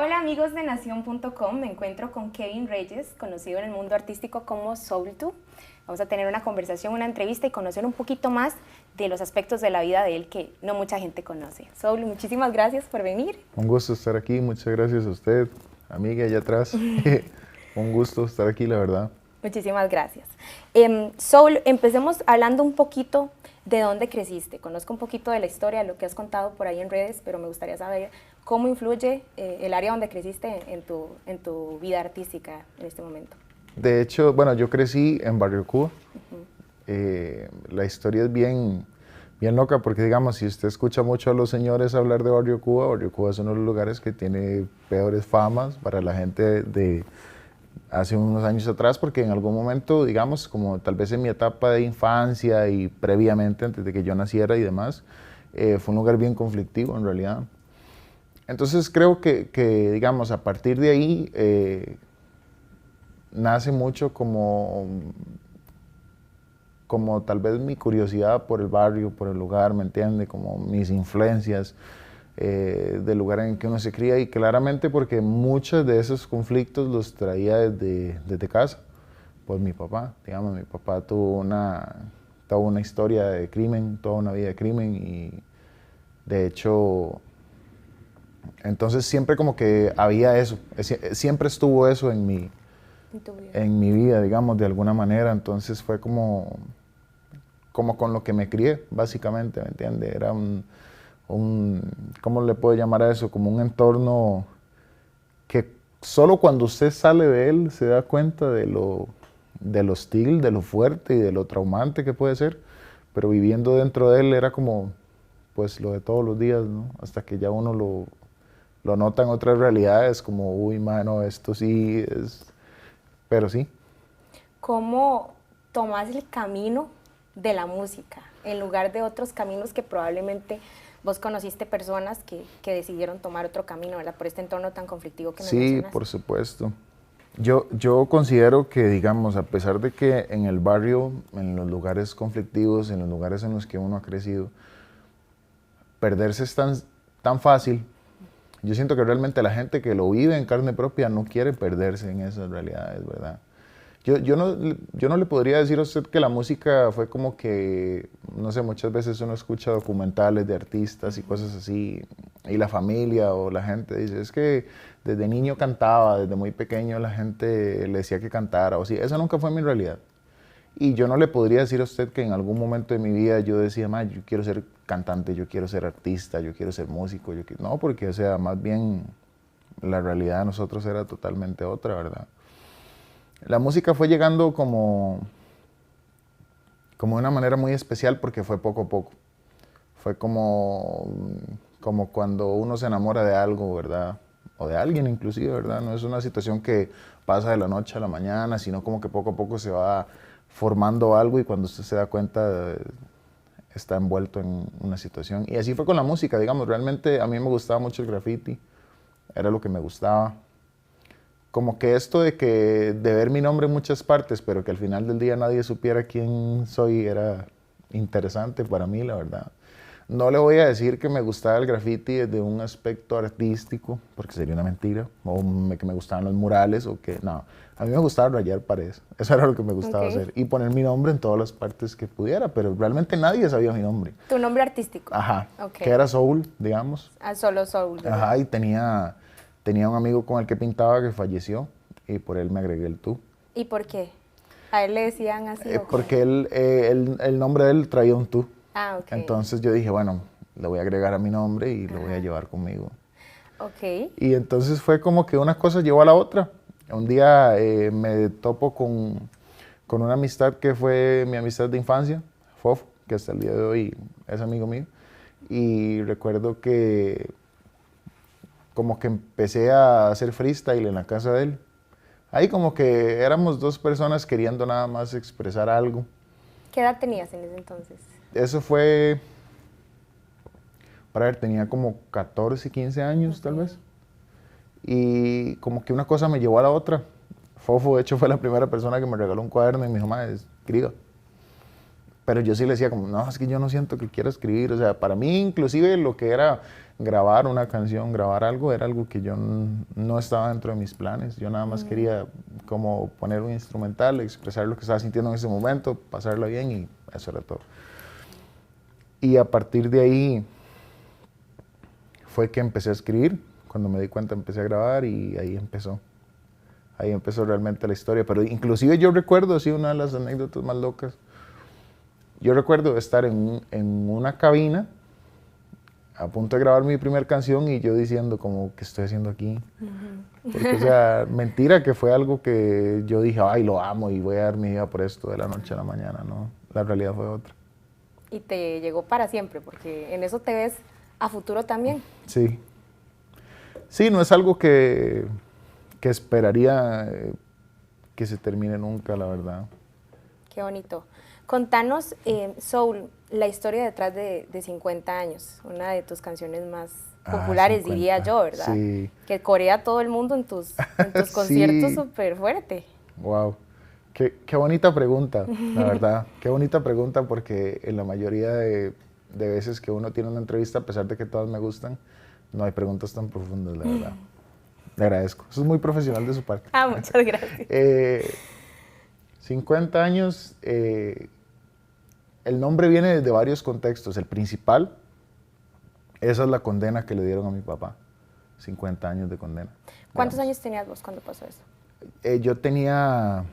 Hola amigos de Nación.com, me encuentro con Kevin Reyes, conocido en el mundo artístico como Soul2. Vamos a tener una conversación, una entrevista y conocer un poquito más de los aspectos de la vida de él que no mucha gente conoce. Soul, muchísimas gracias por venir. Un gusto estar aquí, muchas gracias a usted, amiga allá atrás. Un gusto estar aquí, la verdad. Muchísimas gracias. Soul, empecemos hablando un poquito de dónde creciste. Conozco un poquito de la historia, lo que has contado por ahí en redes, pero me gustaría saber cómo influye el área donde creciste en tu vida artística en este momento. De hecho, bueno, yo crecí en Barrio Cuba. La historia es bien loca porque, digamos, si usted escucha mucho a los señores hablar de Barrio Cuba es uno de los lugares que tiene peores famas para la gente de hace unos años atrás, porque en algún momento, digamos, como tal vez en mi etapa de infancia y previamente, antes de que yo naciera y demás, fue un lugar bien conflictivo en realidad. Entonces creo que digamos, a partir de ahí nace mucho como tal vez mi curiosidad por el barrio, por el lugar, ¿me entiende? Como mis influencias del lugar en que uno se cría, y claramente porque muchos de esos conflictos los traía desde casa, por mi papá. Digamos, mi papá tuvo una historia de crimen, toda una vida de crimen, y de hecho, entonces siempre como que había eso, siempre estuvo eso En tu vida. en mi vida, digamos, de alguna manera. Entonces fue como con lo que me crié, básicamente, ¿me entiende? Era ¿cómo le puedo llamar a eso? Como un entorno que solo cuando usted sale de él se da cuenta de lo hostil, de lo fuerte y de lo traumante que puede ser, pero viviendo dentro de él era como, pues, lo de todos los días, ¿no? Hasta que ya uno lo nota en otras realidades, como, uy, mano, esto sí es... Pero sí. ¿Cómo tomas el camino de la música en lugar de otros caminos que probablemente vos conociste personas que decidieron tomar otro camino, ¿verdad? Por este entorno tan conflictivo que me Sí, mencionas? por supuesto. Yo considero que, digamos, a pesar de que en el barrio, en los lugares conflictivos, en los lugares en los que uno ha crecido, perderse es tan fácil, yo siento que realmente la gente que lo vive en carne propia no quiere perderse en esas realidades, ¿verdad? Yo no le podría decir a usted que la música fue como que, no sé, muchas veces uno escucha documentales de artistas y cosas así, y la familia o la gente dice, es que desde niño cantaba, desde muy pequeño la gente le decía que cantara, o sí, esa nunca fue mi realidad. Y yo no le podría decir a usted que en algún momento de mi vida yo decía, ma, yo quiero ser cantante, yo quiero ser artista, yo quiero ser músico, no, porque, o sea, más bien la realidad de nosotros era totalmente otra, ¿verdad? La música fue llegando como de una manera muy especial porque fue poco a poco. Fue como cuando uno se enamora de algo, ¿verdad? O de alguien inclusive, ¿verdad? No es una situación que pasa de la noche a la mañana, sino como que poco a poco se va formando algo y cuando usted se da cuenta está envuelto en una situación. Y así fue con la música, digamos. Realmente a mí me gustaba mucho el graffiti, era lo que me gustaba. Como que esto de ver mi nombre en muchas partes, pero que al final del día nadie supiera quién soy, era interesante para mí, la verdad. No le voy a decir que me gustaba el graffiti desde un aspecto artístico, porque sería una mentira, o que me gustaban los murales, o que no. A mí me gustaba rayar paredes, eso era lo que me gustaba Ok. hacer, y poner mi nombre en todas las partes que pudiera, pero realmente nadie sabía mi nombre. Tu nombre artístico. Ajá, Ok. que era Soul, digamos. Ah, solo Soul, ¿verdad? Ajá, y tenía un amigo con el que pintaba que falleció y por él me agregué el tú. ¿Y por qué? ¿A él le decían así o qué? Porque el nombre de él traía un tú. Ah, ok. Entonces yo dije, bueno, le voy a agregar a mi nombre y lo voy a llevar conmigo. Ok. Y entonces fue como que una cosa llevó a la otra. Un día me topo con una amistad que fue mi amistad de infancia, Fofo, que hasta el día de hoy es amigo mío. Y recuerdo que como que empecé a hacer freestyle en la casa de él. Ahí como que éramos dos personas queriendo nada más expresar algo. ¿Qué edad tenías en ese entonces? Eso fue, para ver, tenía como 14, 15 años tal Ok. vez. Y como que una cosa me llevó a la otra. Fofo, de hecho, fue la primera persona que me regaló un cuaderno y me dijo, "Ma, escriba". pero yo sí le decía como, no, es que yo no siento que quiera escribir. O sea, para mí inclusive lo que era grabar una canción, grabar algo, era algo que yo no estaba dentro de mis planes. Yo nada más quería como poner un instrumental, expresar lo que estaba sintiendo en ese momento, pasarla bien y eso era todo. Y a partir de ahí fue que empecé a escribir. Cuando me di cuenta empecé a grabar y ahí empezó. Ahí empezó realmente la historia. Pero inclusive yo recuerdo, así una de las anécdotas más locas, yo recuerdo estar en una cabina a punto de grabar mi primera canción y yo diciendo como, ¿qué estoy haciendo aquí? Porque, o sea, mentira que fue algo que yo dije, ay, lo amo y voy a dar mi vida por esto de la noche a la mañana, ¿no? La realidad fue otra. Y te llegó para siempre, porque en eso te ves a futuro también. Sí. Sí, no es algo que esperaría que se termine nunca, la verdad. Qué bonito. Contanos, Soul, la historia detrás de 50 años, una de tus canciones más populares, 50, diría yo, ¿verdad? Sí. Que corea a todo el mundo en tus conciertos súper fuerte. Wow. Qué bonita pregunta, la verdad. Qué bonita pregunta porque en la mayoría de veces que uno tiene una entrevista, a pesar de que todas me gustan, no hay preguntas tan profundas, la verdad. Le agradezco. Eso es muy profesional de su parte. Muchas gracias. 50 años, el nombre viene de varios contextos. El principal, esa es la condena que le dieron a mi papá. 50 años de condena. ¿Cuántos años tenías vos cuando pasó eso? Yo tenía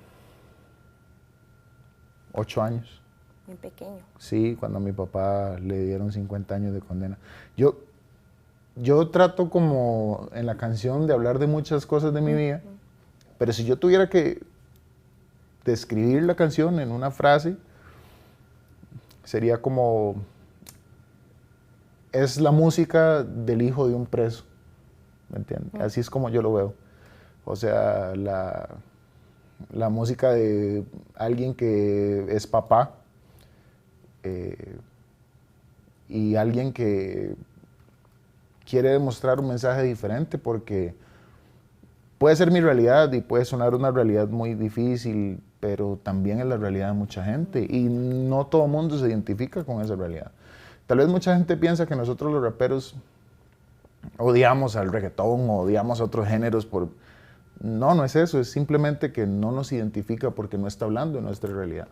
8 años. Muy pequeño. Sí, cuando a mi papá le dieron 50 años de condena. Yo trato como en la canción de hablar de muchas cosas de mi vida, pero si yo tuviera que describir la canción en una frase, sería como, es la música del hijo de un preso, ¿me entiendes? Así es como yo lo veo. O sea, la música de alguien que es papá y alguien que quiere demostrar un mensaje diferente porque puede ser mi realidad y puede sonar una realidad muy difícil, pero también es la realidad de mucha gente y no todo el mundo se identifica con esa realidad. Tal vez mucha gente piensa que nosotros los raperos odiamos al reggaetón o odiamos a otros géneros por... No es eso, es simplemente que no nos identifica porque no está hablando de nuestra realidad.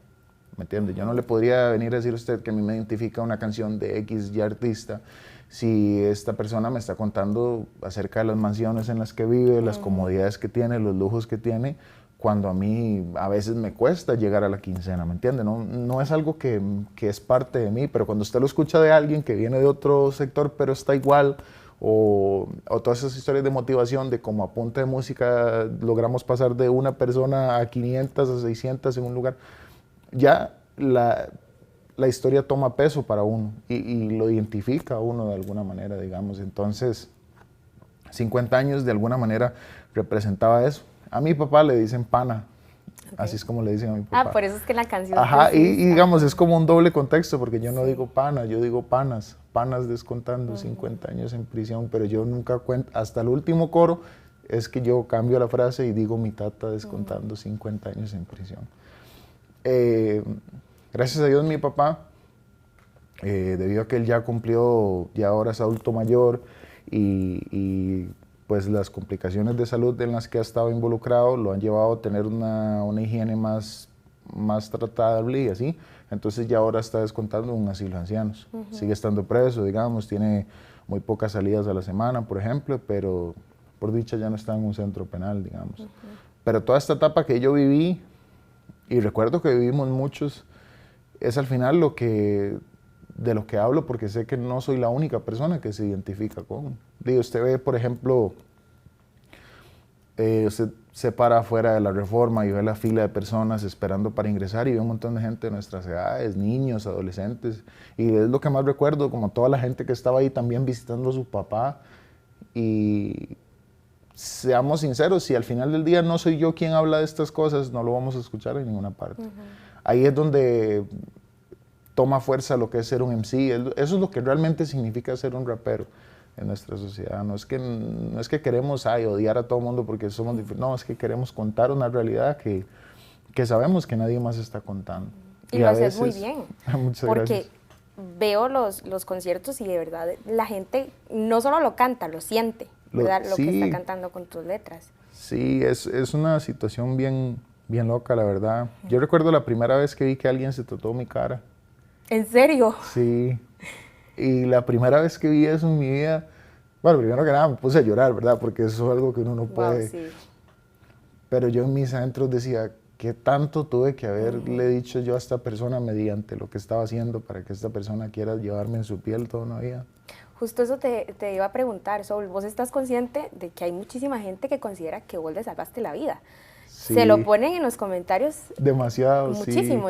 ¿Me entiende? Yo no le podría venir a decir a usted que a mí me identifica una canción de X y artista si esta persona me está contando acerca de las mansiones en las que vive, las comodidades que tiene, los lujos que tiene, cuando a mí a veces me cuesta llegar a la quincena, ¿me entiende? No es algo que es parte de mí, pero cuando usted lo escucha de alguien que viene de otro sector pero está igual, o todas esas historias de motivación de cómo a punta de música logramos pasar de una persona a 500 a 600 en un lugar, ya la historia toma peso para uno y lo identifica a uno de alguna manera, digamos. Entonces, 50 años de alguna manera representaba eso. A mi papá le dicen pana, así es como le dicen a mi papá. Por eso es que la canción... Ajá, y digamos, es como un doble contexto, porque yo no digo pana, yo digo panas descontando 50 años en prisión, pero yo nunca cuento, hasta el último coro, es que yo cambio la frase y digo mi tata descontando 50 años en prisión. Gracias a Dios mi papá, debido a que él ya cumplió, ya ahora es adulto mayor y pues las complicaciones de salud en las que ha estado involucrado lo han llevado a tener una higiene más tratable y así. Entonces ya ahora está descontando un asilo de ancianos. Sigue estando preso, digamos, tiene muy pocas salidas a la semana, por ejemplo, pero por dicha ya no está en un centro penal, digamos. Pero toda esta etapa que yo viví, y recuerdo que vivimos muchos, es al final de lo que hablo, porque sé que no soy la única persona que se identifica con. Digo, usted ve, por ejemplo, usted se para afuera de la Reforma y ve la fila de personas esperando para ingresar y ve un montón de gente de nuestras edades, niños, adolescentes, y es lo que más recuerdo, como toda la gente que estaba ahí también visitando a su papá. Y seamos sinceros, si al final del día no soy yo quien habla de estas cosas, no lo vamos a escuchar en ninguna parte. Ahí es donde toma fuerza lo que es ser un MC. Eso es lo que realmente significa ser un rapero en nuestra sociedad. No es que queremos odiar a todo el mundo porque somos diferentes. No, es que queremos contar una realidad que sabemos que nadie más está contando. Y lo haces muy bien. Muchas porque gracias. veo los conciertos y de verdad la gente no solo lo canta, lo siente, ¿verdad? Lo que Sí, está cantando con tus letras. sí, es una situación bien, bien loca, la verdad. Yo recuerdo la primera vez que vi que alguien se tatuó mi cara. ¿En serio? Sí, y la primera vez que vi eso en mi vida, bueno, primero que nada me puse a llorar, ¿verdad? Porque eso es algo que uno no Wow, puede. sí. Pero yo en mis adentros decía, ¿qué tanto tuve que haberle dicho yo a esta persona mediante lo que estaba haciendo para que esta persona quiera llevarme en su piel toda una vida? Justo eso te iba a preguntar, Soul. ¿Vos estás consciente de que hay muchísima gente que considera que vos le salvaste la vida? Se lo Sí, ponen en los comentarios demasiado, sí. muchísimo.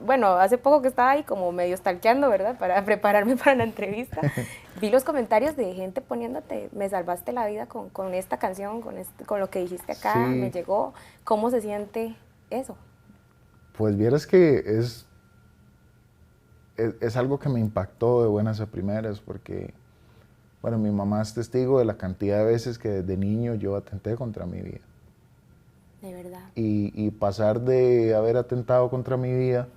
Bueno, hace poco que estaba ahí como medio stalkeando, ¿verdad? Para prepararme para la entrevista. Vi los comentarios de gente poniéndote, me salvaste la vida con esta canción, con lo que dijiste acá, Sí. me llegó. ¿Cómo se siente eso? Pues vieras que es algo que me impactó de buenas a primeras, porque, bueno, mi mamá es testigo de la cantidad de veces que desde niño yo atenté contra mi vida. De verdad. Y pasar de haber atentado contra mi vida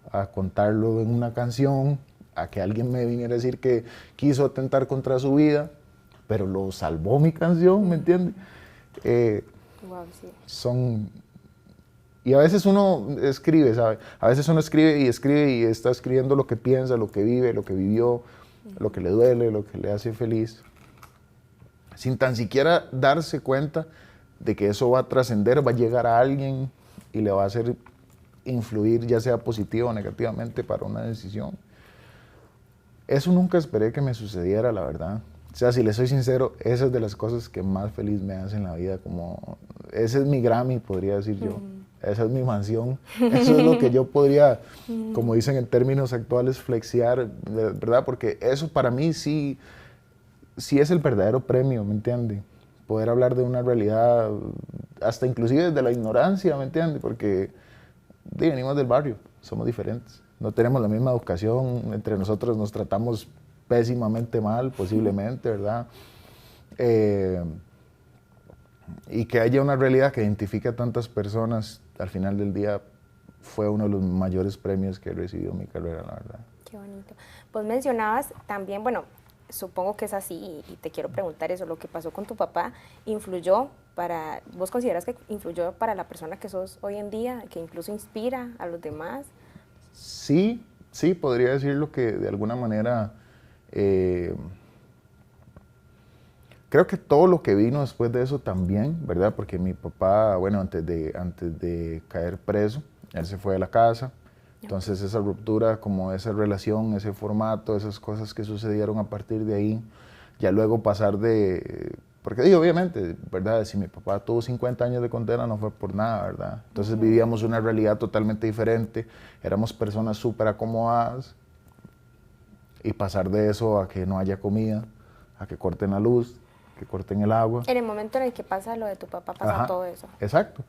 a contarlo en una canción, a que alguien me viniera a decir que quiso atentar contra su vida, pero lo salvó mi canción, ¿me entiendes? Wow, sí. Y a veces uno escribe, ¿sabe? A veces uno escribe y está escribiendo lo que piensa, lo que vive, lo que vivió, lo que le duele, lo que le hace feliz, sin tan siquiera darse cuenta de que eso va a trascender, va a llegar a alguien y le va a hacer influir, ya sea positivo o negativamente, para una decisión. Eso nunca esperé que me sucediera, la verdad. O sea, si le soy sincero, esa es de las cosas que más feliz me hacen en la vida. Como, ese es mi Grammy, podría decir yo. Esa es mi mansión. Eso es lo que yo podría, como dicen en términos actuales, flexear, ¿verdad? Porque eso para mí sí es el verdadero premio, ¿me entiende? Poder hablar de una realidad, hasta inclusive desde la ignorancia, ¿me entiende? Porque venimos del barrio, somos diferentes. No tenemos la misma educación, entre nosotros nos tratamos pésimamente mal, posiblemente, ¿verdad? Y que haya una realidad que identifique a tantas personas, al final del día, fue uno de los mayores premios que he recibido en mi carrera, la verdad. Qué bonito. Vos mencionabas también, bueno, supongo que es así y te quiero preguntar eso, lo que pasó con tu papá, ¿vos consideras que influyó para la persona que sos hoy en día, que incluso inspira a los demás? Sí, sí, podría decirlo que de alguna manera, creo que todo lo que vino después de eso también, ¿verdad? Porque mi papá, bueno, antes de caer preso, él se fue de la casa. Entonces esa ruptura, como esa relación, ese formato, esas cosas que sucedieron a partir de ahí, ya luego pasar porque digo, obviamente, ¿verdad? Si mi papá tuvo 50 años de condena no fue por nada, ¿verdad? Entonces vivíamos una realidad totalmente diferente, éramos personas súper acomodadas, y pasar de eso a que no haya comida, a que corten la luz, que corten el agua. En el momento en el que pasa lo de tu papá, pasa Ajá, todo eso. exacto.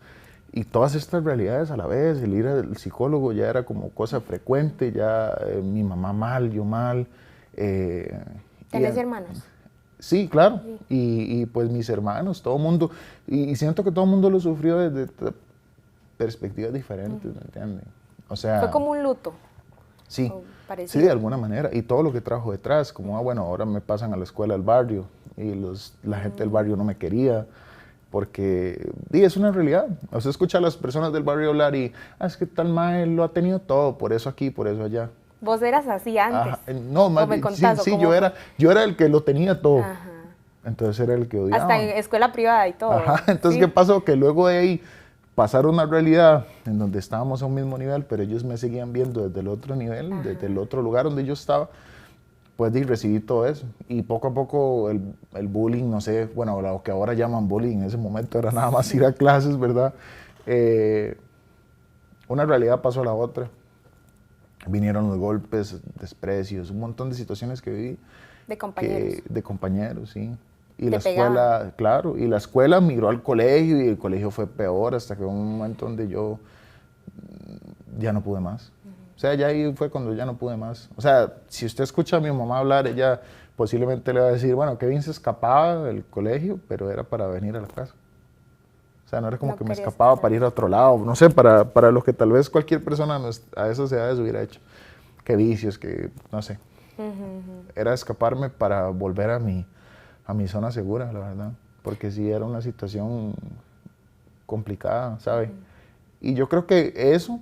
Y todas estas realidades a la vez, el ir al psicólogo ya era como cosa frecuente, ya mi mamá mal, yo mal. ¿Tenés hermanos? Sí, claro. Sí. Y pues mis hermanos, todo el mundo. Y siento que todo el mundo lo sufrió desde perspectivas diferentes, ¿me entienden? O sea, Fue como un luto. sí, Parecido. sí, de alguna manera. Y todo lo que trajo detrás, como, bueno, ahora me pasan a la escuela del barrio y la gente del barrio no me quería. Porque es una realidad. O sea, escucha a las personas del barrio hablar y, es que tal mae lo ha tenido todo, por eso aquí, por eso allá. ¿Vos eras así antes? Ajá, no, más bien, sí, yo era el que lo tenía todo. Ajá. Entonces era el que odiaba. Hasta en escuela privada y todo. Ajá, entonces, ¿sí? ¿qué pasó? Que luego de ahí pasaron una realidad en donde estábamos a un mismo nivel, pero ellos me seguían viendo desde el otro nivel, Ajá. desde el otro lugar donde yo estaba. Pues recibí todo eso. Y poco a poco el bullying, no sé, bueno, lo que ahora llaman bullying, en ese momento era nada más ir a clases, ¿verdad? Una realidad pasó a la otra. Vinieron los golpes, desprecios, un montón de situaciones que viví. De compañeros. De compañeros, sí. Y ¿Te la escuela, pegaban? claro, y la escuela migró al colegio y el colegio fue peor hasta que hubo un momento donde yo ya no pude más. O sea, ya ahí fue cuando ya no pude más. O sea, si usted escucha a mi mamá hablar, ella posiblemente le va a decir, bueno, Kevin se escapaba del colegio, pero era para venir a la casa. O sea, no era como No que me querías escapaba estar. para ir a otro lado, no sé, para lo que tal vez cualquier persona a esas edades hubiera hecho. Que vicios, que no sé. Era escaparme para volver a mi zona segura, la verdad. Porque sí era una situación complicada, ¿sabe? Y yo creo que eso,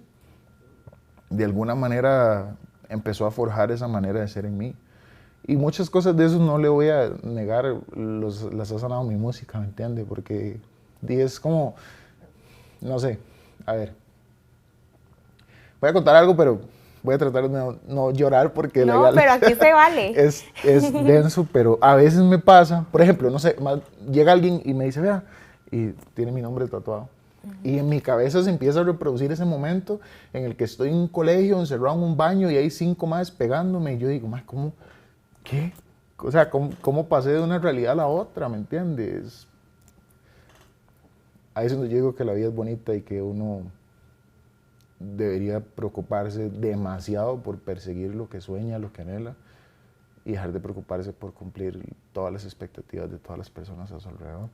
de alguna manera, empezó a forjar esa manera de ser en mí. Y muchas cosas de eso no le voy a negar, las ha sanado mi música, ¿me entiende? Porque es como, no sé, a ver, voy a contar algo, pero voy a tratar de no llorar porque No, legal pero aquí se vale. es denso, pero a veces me pasa, por ejemplo, no sé, llega alguien y me dice, vea, y tiene mi nombre tatuado. Y en mi cabeza se empieza a reproducir ese momento en el que estoy en un colegio, encerrado en un baño y hay 5 más pegándome y yo digo, más, ¿cómo? ¿Qué? O sea, ¿cómo pasé de una realidad a la otra? ¿Me entiendes? Ahí es donde yo digo que la vida es bonita y que uno debería preocuparse demasiado por perseguir lo que sueña, lo que anhela y dejar de preocuparse por cumplir todas las expectativas de todas las personas a su alrededor.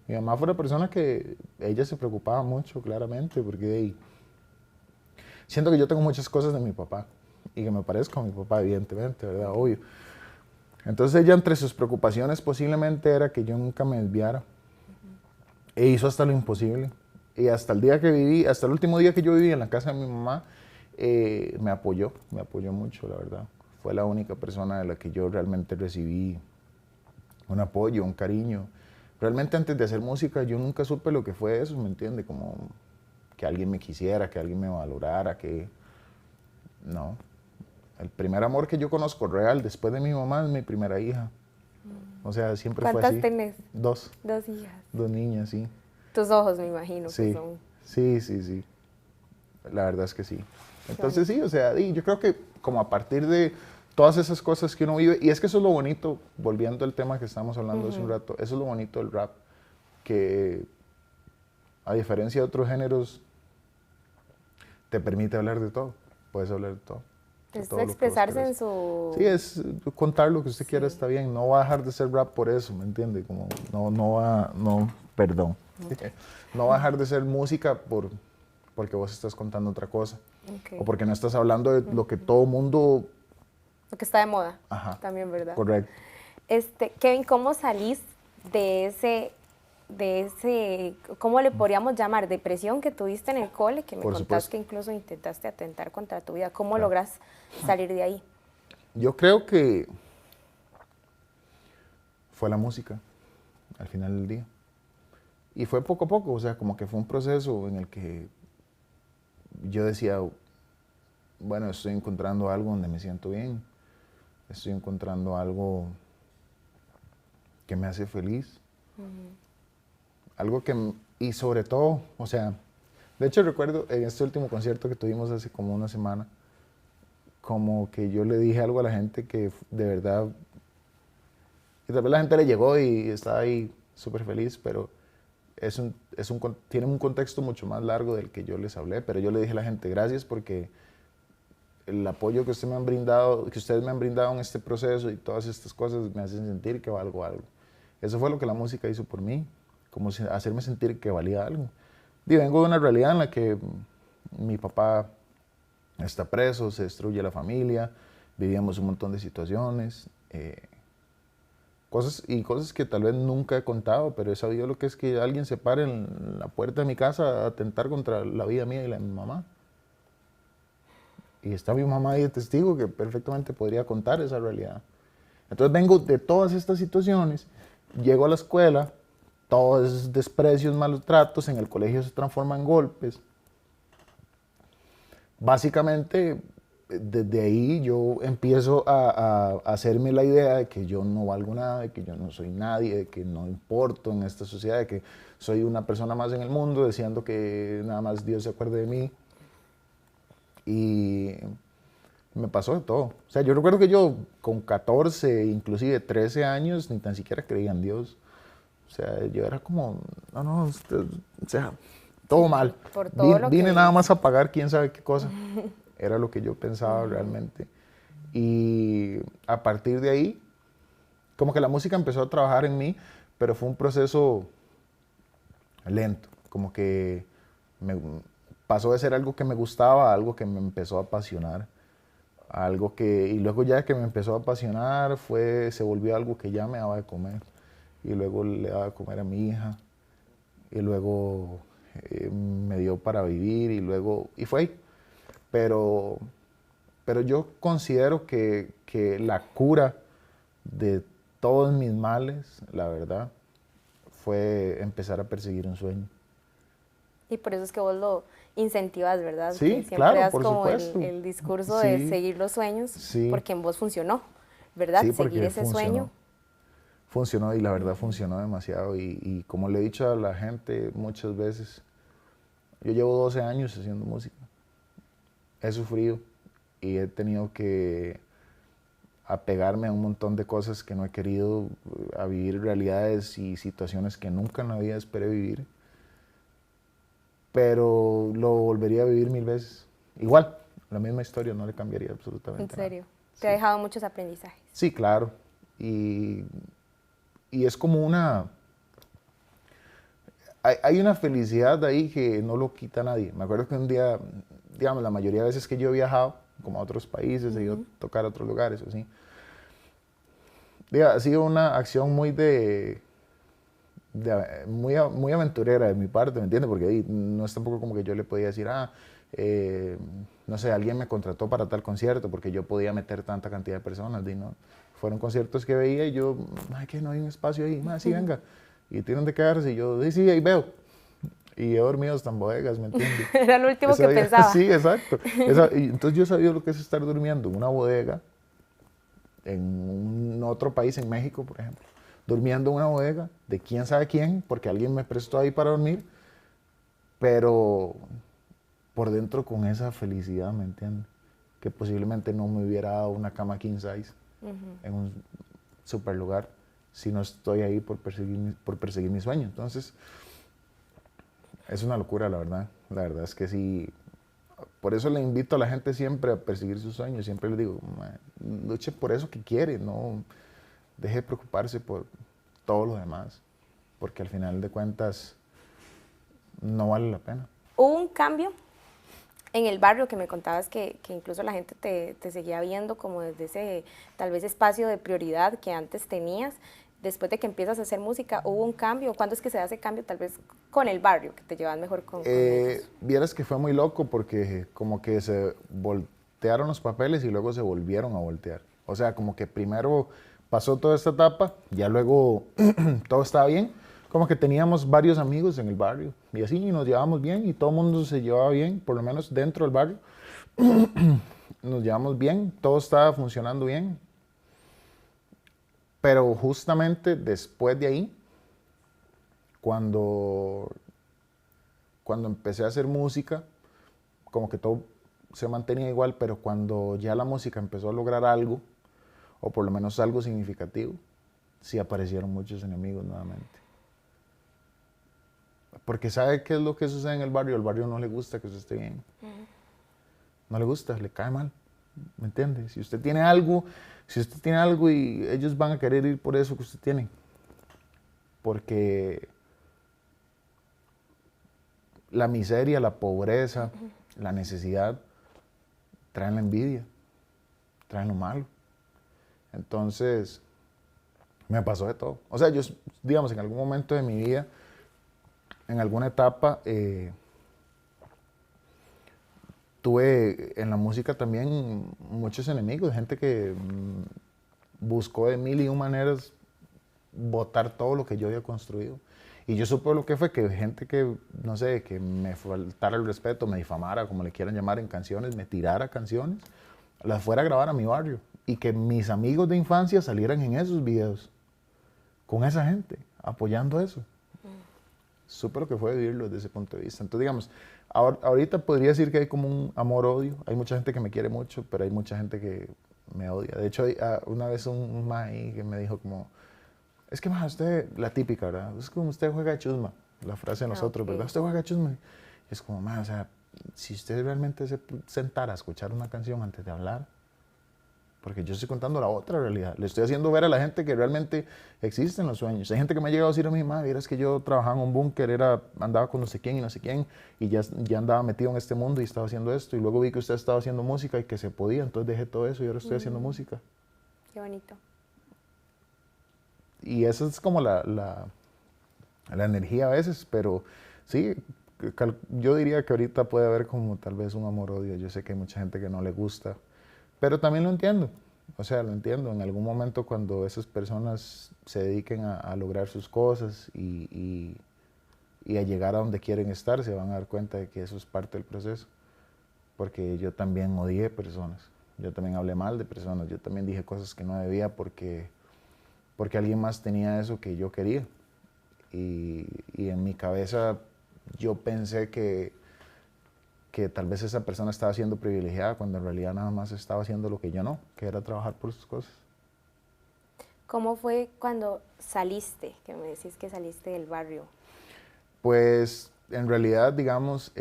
Mi mamá fue una persona que ella se preocupaba mucho, claramente, porque hey, siento que yo tengo muchas cosas de mi papá y que me parezco a mi papá, evidentemente, ¿verdad? Obvio. Entonces ella entre sus preocupaciones posiblemente era que yo nunca me desviara e hizo hasta lo imposible. Y hasta el día que viví, hasta el último día que yo viví en la casa de mi mamá, me apoyó mucho, la verdad. Fue la única persona de la que yo realmente recibí un apoyo, un cariño. Realmente antes de hacer música yo nunca supe lo que fue eso, ¿me entiende? Como que alguien me quisiera, que alguien me valorara, que... No. El primer amor que yo conozco real después de mi mamá es mi primera hija. O sea, siempre fue ¿Cuántas así. tenés? 2, Dos hijas. 2 niñas, sí. Tus ojos, me imagino que Sí, son. sí. La verdad es que sí. Qué Entonces bonito. sí, o sea, y yo creo que como a partir de todas esas cosas que uno vive, y es que eso es lo bonito, volviendo al tema que estábamos hablando hace un rato, eso es lo bonito del rap, que a diferencia de otros géneros, te permite hablar de todo, puedes hablar de Es todo lo que vos expresarse en querés. Sí, su... es contar lo que usted quiera, Sí. está bien, no va a dejar de ser rap por eso, ¿me entiende? Como perdón, no va a dejar de ser música porque vos estás contando otra cosa, o Ok. porque no estás hablando de lo que todo mundo... Lo que está de moda. Ajá, También, ¿verdad? correcto. Kevin, ¿cómo salís cómo le podríamos llamar, depresión que tuviste en el cole, que me Por contás supuesto. que incluso intentaste atentar contra tu vida? ¿Cómo Claro. logras salir de ahí? Yo creo que fue la música, al final del día. Y fue poco a poco, o sea, como que fue un proceso en el que yo decía, bueno, estoy encontrando algo donde me siento bien, estoy encontrando algo que me hace feliz, algo y sobre todo, o sea, de hecho recuerdo en este último concierto que tuvimos hace como una semana, como que yo le dije algo a la gente que de verdad, y tal vez la gente le llegó y estaba ahí súper feliz, pero tiene un contexto mucho más largo del que yo les hablé, pero yo le dije a la gente, gracias porque el apoyo que ustedes me han brindado en este proceso y todas estas cosas me hacen sentir que valgo algo. Eso fue lo que la música hizo por mí, como hacerme sentir que valía algo. Y vengo de una realidad en la que mi papá está preso, se destruye la familia, vivíamos un montón de situaciones, cosas que tal vez nunca he contado, pero he sabido lo que es que alguien se pare en la puerta de mi casa a atentar contra la vida mía y la de mi mamá. Y está mi mamá ahí de testigo que perfectamente podría contar esa realidad. Entonces vengo de todas estas situaciones, llego a la escuela, todos esos desprecios, malos tratos, en el colegio se transforman en golpes. Básicamente, desde ahí yo empiezo a hacerme la idea de que yo no valgo nada, de que yo no soy nadie, de que no importo en esta sociedad, de que soy una persona más en el mundo, deseando que nada más Dios se acuerde de mí. Y me pasó de todo. O sea, yo recuerdo que yo con 14, inclusive 13 años, ni tan siquiera creía en Dios. O sea, yo era como, no, o sea, todo mal. Por todo lo que Vine nada más viviste. a pagar quién sabe qué cosa. Era lo que yo pensaba realmente. Y a partir de ahí, como que la música empezó a trabajar en mí, pero fue un proceso lento, como que pasó de ser algo que me gustaba a algo que me empezó a apasionar, y luego ya que me empezó a apasionar se volvió algo que ya me daba de comer, y luego le daba de comer a mi hija, y luego me dio para vivir, y fue ahí. Pero yo considero que la cura de todos mis males, la verdad, fue empezar a perseguir un sueño. Y por eso es que vos lo incentivas, ¿verdad? Sí, que siempre claro, das por como supuesto. el discurso Sí, de seguir los sueños, sí, porque en vos funcionó, ¿verdad? sí, Seguir porque ese sueño. funcionó y la verdad funcionó demasiado. Y como le he dicho a la gente muchas veces, yo llevo 12 años haciendo música. He sufrido y he tenido que apegarme a un montón de cosas que no he querido, a vivir realidades y situaciones que nunca en la vida esperé vivir. Pero lo volvería a vivir 1000 veces. Igual, la misma historia, no le cambiaría absolutamente nada. En serio, te Sí. ha dejado muchos aprendizajes. Sí, claro. Y es como hay una felicidad ahí que no lo quita nadie. Me acuerdo que un día, digamos, la mayoría de veces que yo he viajado, como a otros países, he ido a tocar a otros lugares, así. Ha sido una acción muy aventurera de mi parte, ¿me entiendes? Porque ahí no es tampoco como que yo le podía decir, no sé, alguien me contrató para tal concierto porque yo podía meter tanta cantidad de personas, ¿no? Fueron conciertos que veía y yo, que no hay un espacio ahí, sí, venga, y tienen de quedarse, y yo, sí, ahí veo. Y he dormido hasta en bodegas, ¿me entiendes? Era lo último que pensaba. Sí, exacto. Y entonces yo sabía lo que es estar durmiendo en una bodega, en un otro país, en México, por ejemplo, durmiendo en una bodega de quién sabe quién, porque alguien me prestó ahí para dormir, pero por dentro con esa felicidad, ¿me entiendes? Que posiblemente no me hubiera dado una cama king size en un super lugar si no estoy ahí por perseguir mi sueño. Entonces, es una locura, la verdad. La verdad es que sí. Por eso le invito a la gente siempre a perseguir sus sueños. Siempre le digo, luche por eso que quiere, no deje de preocuparse por todo lo demás, porque al final de cuentas no vale la pena. Hubo un cambio en el barrio que me contabas que incluso la gente te seguía viendo como desde ese tal vez espacio de prioridad que antes tenías. Después de que empiezas a hacer música, ¿hubo un cambio? ¿Cuándo es que se da ese cambio tal vez con el barrio, que te llevas mejor con ellos? Vieras que fue muy loco porque como que se voltearon los papeles y luego se volvieron a voltear. O sea, como que primero pasó toda esta etapa, ya luego todo estaba bien. Como que teníamos varios amigos en el barrio y así y nos llevábamos bien y todo el mundo se llevaba bien, por lo menos dentro del barrio. Nos llevamos bien, todo estaba funcionando bien. Pero justamente después de ahí, cuando empecé a hacer música, como que todo se mantenía igual, pero cuando ya la música empezó a lograr algo, o por lo menos algo significativo, sí aparecieron muchos enemigos nuevamente. Porque ¿sabe qué es lo que sucede en el barrio? Al barrio no le gusta que usted esté bien. No le gusta, le cae mal. ¿Me entiende? Si usted tiene algo y ellos van a querer ir por eso que usted tiene. Porque la miseria, la pobreza, la necesidad traen la envidia, traen lo malo. Entonces, me pasó de todo. O sea, yo, digamos, en algún momento de mi vida, en alguna etapa, tuve en la música también muchos enemigos, gente que buscó de 1001 maneras botar todo lo que yo había construido. Y yo supe lo que fue que gente que, no sé, que me faltara el respeto, me difamara, como le quieran llamar en canciones, me tirara canciones, las fuera a grabar a mi barrio. Y que mis amigos de infancia salieran en esos videos, con esa gente, apoyando eso. Supe lo que fue vivirlo desde ese punto de vista. Entonces, digamos, ahorita podría decir que hay como un amor-odio. Hay mucha gente que me quiere mucho, pero hay mucha gente que me odia. De hecho, una vez un maíz que me dijo como, es que ma, usted, la típica, ¿verdad? Es como usted juega chusma, la frase de nosotros, ¿verdad? Usted juega chusma. Y es como, ma, o sea, si usted realmente se sentara a escuchar una canción antes de hablar, porque yo estoy contando la otra realidad. Le estoy haciendo ver a la gente que realmente existen los sueños. Hay gente que me ha llegado a decir a mi madre, vieras que yo trabajaba en un búnker, andaba con no sé quién y no sé quién, y ya andaba metido en este mundo y estaba haciendo esto, y luego vi que usted estaba haciendo música y que se podía, entonces dejé todo eso y ahora estoy haciendo música. Qué bonito. Y esa es como la energía a veces, pero sí, yo diría que ahorita puede haber como tal vez un amor-odio. Yo sé que hay mucha gente que no le gusta, pero también lo entiendo. O sea, lo entiendo. En algún momento cuando esas personas se dediquen a lograr sus cosas y a llegar a donde quieren estar, se van a dar cuenta de que eso es parte del proceso. Porque yo también odié personas. Yo también hablé mal de personas. Yo también dije cosas que no debía porque alguien más tenía eso que yo quería. Y en mi cabeza yo pensé que tal vez esa persona estaba siendo privilegiada cuando en realidad nada más estaba haciendo lo que yo no, que era trabajar por sus cosas. ¿Cómo fue cuando saliste, que me decís que saliste del barrio? Pues en realidad, digamos,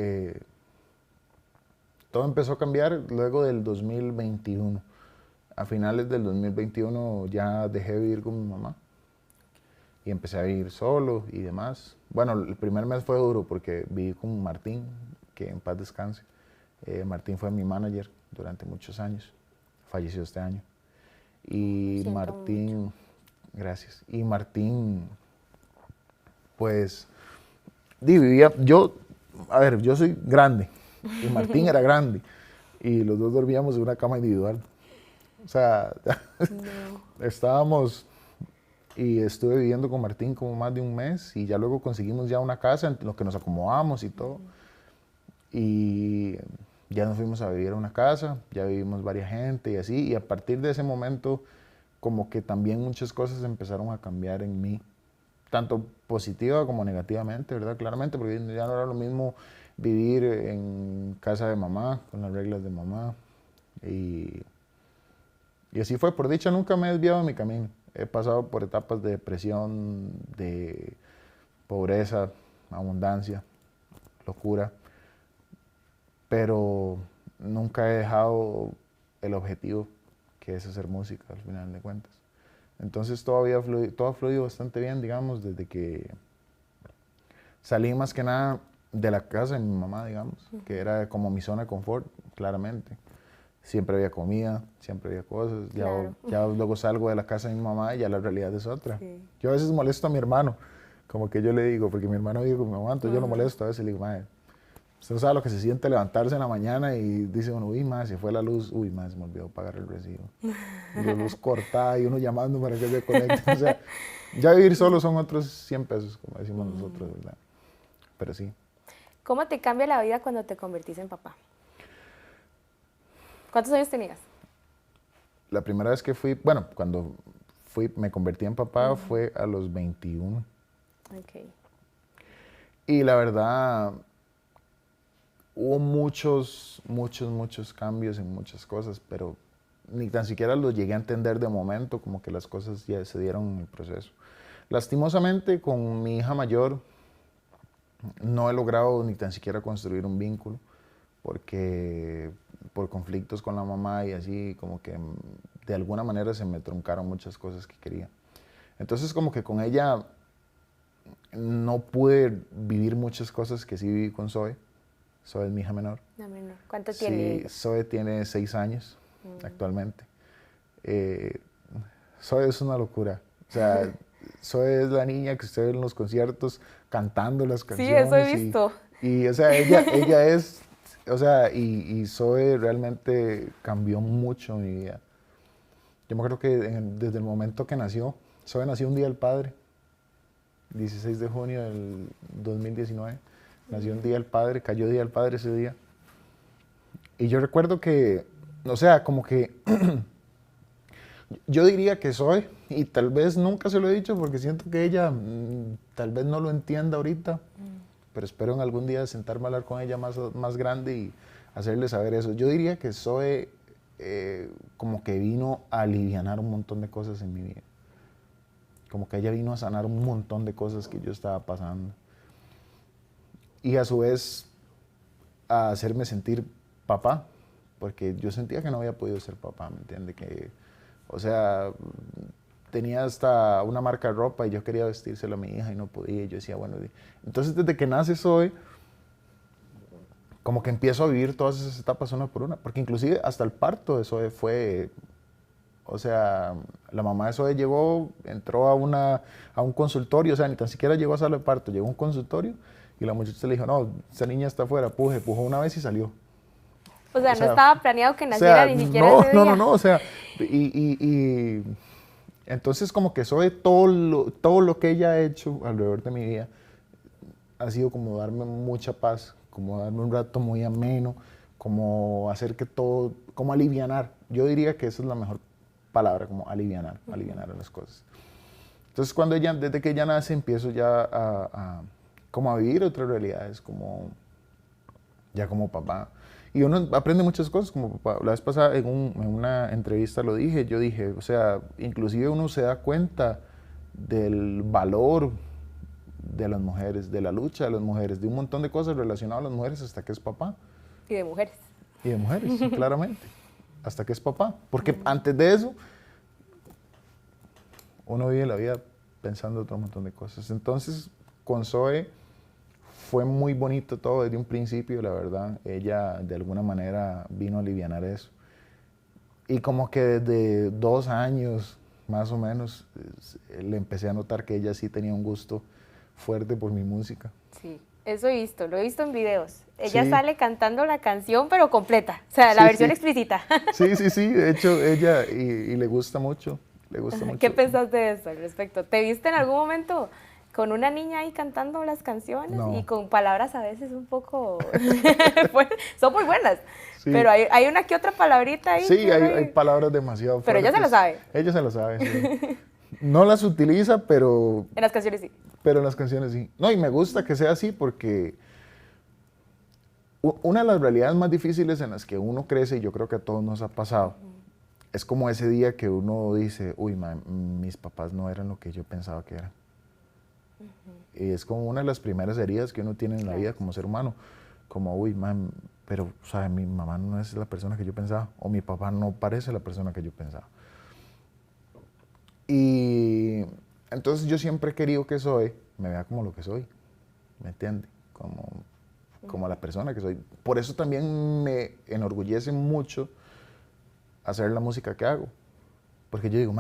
todo empezó a cambiar luego del 2021. A finales del 2021 ya dejé de vivir con mi mamá y empecé a vivir solo y demás. Bueno, el primer mes fue duro porque viví con Martín, que en paz descanse. Martín fue mi manager durante muchos años, falleció este año. Y Siento Martín, mucho. gracias. Y Martín, pues, vivía, yo soy grande y Martín era grande y los dos dormíamos en una cama individual. O sea, No. estábamos y estuve viviendo con Martín como más de un mes y ya luego conseguimos ya una casa en lo que nos acomodamos y todo. Y ya nos fuimos a vivir a una casa, ya vivimos varias gente y así, y a partir de ese momento como que también muchas cosas empezaron a cambiar en mí, tanto positiva como negativamente, ¿verdad? Claramente, porque ya no era lo mismo vivir en casa de mamá, con las reglas de mamá, y, y así fue. Por dicha nunca me he desviado de mi camino, he pasado por etapas de depresión, de pobreza, abundancia, locura, pero nunca he dejado el objetivo, que es hacer música al final de cuentas. Entonces todo ha fluido bastante bien, digamos, desde que salí más que nada de la casa de mi mamá, digamos, que era como mi zona de confort, claramente. Siempre había comida, siempre había cosas. Claro. Ya luego salgo de la casa de mi mamá y ya la realidad es otra. Sí. Yo a veces molesto a mi hermano, como que yo le digo, porque mi hermano vive con mi mamá, entonces yo lo molesto a veces, le digo, madre, usted no sabe lo que se siente levantarse en la mañana y dice uno, uy, madre, se fue la luz, uy, madre, se me olvidó pagar el recibo. Y la luz cortada y uno llamando para que se conecte. O sea, ya vivir solo son otros 100 pesos, como decimos nosotros, ¿verdad? Pero sí. ¿Cómo te cambia la vida cuando te convertís en papá? ¿Cuántos años tenías? La primera vez que fui, bueno, cuando me convertí en papá fue a los 21. Ok. Y la verdad, hubo muchos cambios en muchas cosas, pero ni tan siquiera los llegué a entender de momento, como que las cosas ya se dieron en el proceso. Lastimosamente, con mi hija mayor, no he logrado ni tan siquiera construir un vínculo, porque por conflictos con la mamá y así, como que de alguna manera se me truncaron muchas cosas que quería. Entonces, como que con ella no pude vivir muchas cosas que sí viví con Zoe. Zoe es mi hija menor. No, menor. ¿Cuánto tiene Sí, ella? Zoe tiene 6 años actualmente. Zoe es una locura. O sea, Zoe es la niña que usted ve en los conciertos cantando las Sí, canciones. eso he visto. O sea, ella es, o sea, y Zoe realmente cambió mucho mi vida. Yo me acuerdo que desde el momento que nació, Zoe nació un día del padre, 16 de junio del 2019. Nació un día del padre, cayó día del padre ese día. Y yo recuerdo que, o sea, como que yo diría que soy, y tal vez nunca se lo he dicho porque siento que ella tal vez no lo entienda ahorita, pero espero en algún día sentarme a hablar con ella más grande y hacerle saber eso. Yo diría que soy como que vino a alivianar un montón de cosas en mi vida. Como que ella vino a sanar un montón de cosas que yo estaba pasando. Y a su vez a hacerme sentir papá, porque yo sentía que no había podido ser papá, ¿me entiende? Que, o sea, tenía hasta una marca de ropa y yo quería vestírselo a mi hija y no podía. Y yo decía, bueno, entonces desde que nace Zoe, como que empiezo a vivir todas esas etapas una por una, porque inclusive hasta el parto de Zoe fue, o sea, la mamá de Zoe llegó, entró a un consultorio, o sea, ni tan siquiera llegó a sala de parto, llegó a un consultorio y la muchacha le dijo, no, esa niña está afuera, pujó una vez y salió. O sea, no estaba planeado que naciera ni siquiera no, ese día. no, o sea, y entonces como que Zoe, todo lo que ella ha hecho alrededor de mi vida ha sido como darme mucha paz, como darme un rato muy ameno, como hacer que todo, como alivianar. Yo diría que esa es la mejor palabra, como alivianar las cosas. Entonces desde que ella nace, empiezo ya como a vivir otras realidades, como ya como papá. Y uno aprende muchas cosas como papá. La vez pasada en una entrevista lo dije, yo dije, o sea, inclusive uno se da cuenta del valor de las mujeres, de la lucha de las mujeres, de un montón de cosas relacionadas a las mujeres hasta que es papá. Y de mujeres. Y de mujeres, sí, claramente, hasta que es papá. Porque antes de eso, uno vive la vida pensando otro montón de cosas. Entonces, con Zoe fue muy bonito todo desde un principio, la verdad. Ella de alguna manera vino a alivianar eso. Y como que desde 2 años, más o menos, le empecé a notar que ella sí tenía un gusto fuerte por mi música. Sí, eso he visto, lo he visto en videos. Ella Sí. sale cantando la canción, pero completa, o sea, la Sí, versión sí. explícita. Sí, de hecho, ella, y le gusta mucho, le gusta mucho. ¿Qué pensaste de eso al respecto? ¿Te viste en algún momento con una niña ahí cantando las canciones? No. Y con palabras a veces un poco... son muy buenas, Sí. pero hay una que otra palabrita ahí. Sí, que uno hay palabras demasiado Pero fuertes. ella se lo sabe. Ella se lo sabe, sí. No las utiliza, pero En las canciones sí. en las canciones sí. No, y me gusta que sea así porque una de las realidades más difíciles en las que uno crece, y yo creo que a todos nos ha pasado, es como ese día que uno dice, uy, mis papás no eran lo que yo pensaba que eran. Y es como una de las primeras heridas que uno tiene en la vida como ser humano. Como, uy, pero, o sea, mi mamá no es la persona que yo pensaba, o mi papá no parece la persona que yo pensaba. Y entonces yo siempre he querido que Zoe me vea como lo que soy, ¿me entiende? Como la persona que soy. Por eso también me enorgullece mucho hacer la música que hago. Porque yo digo,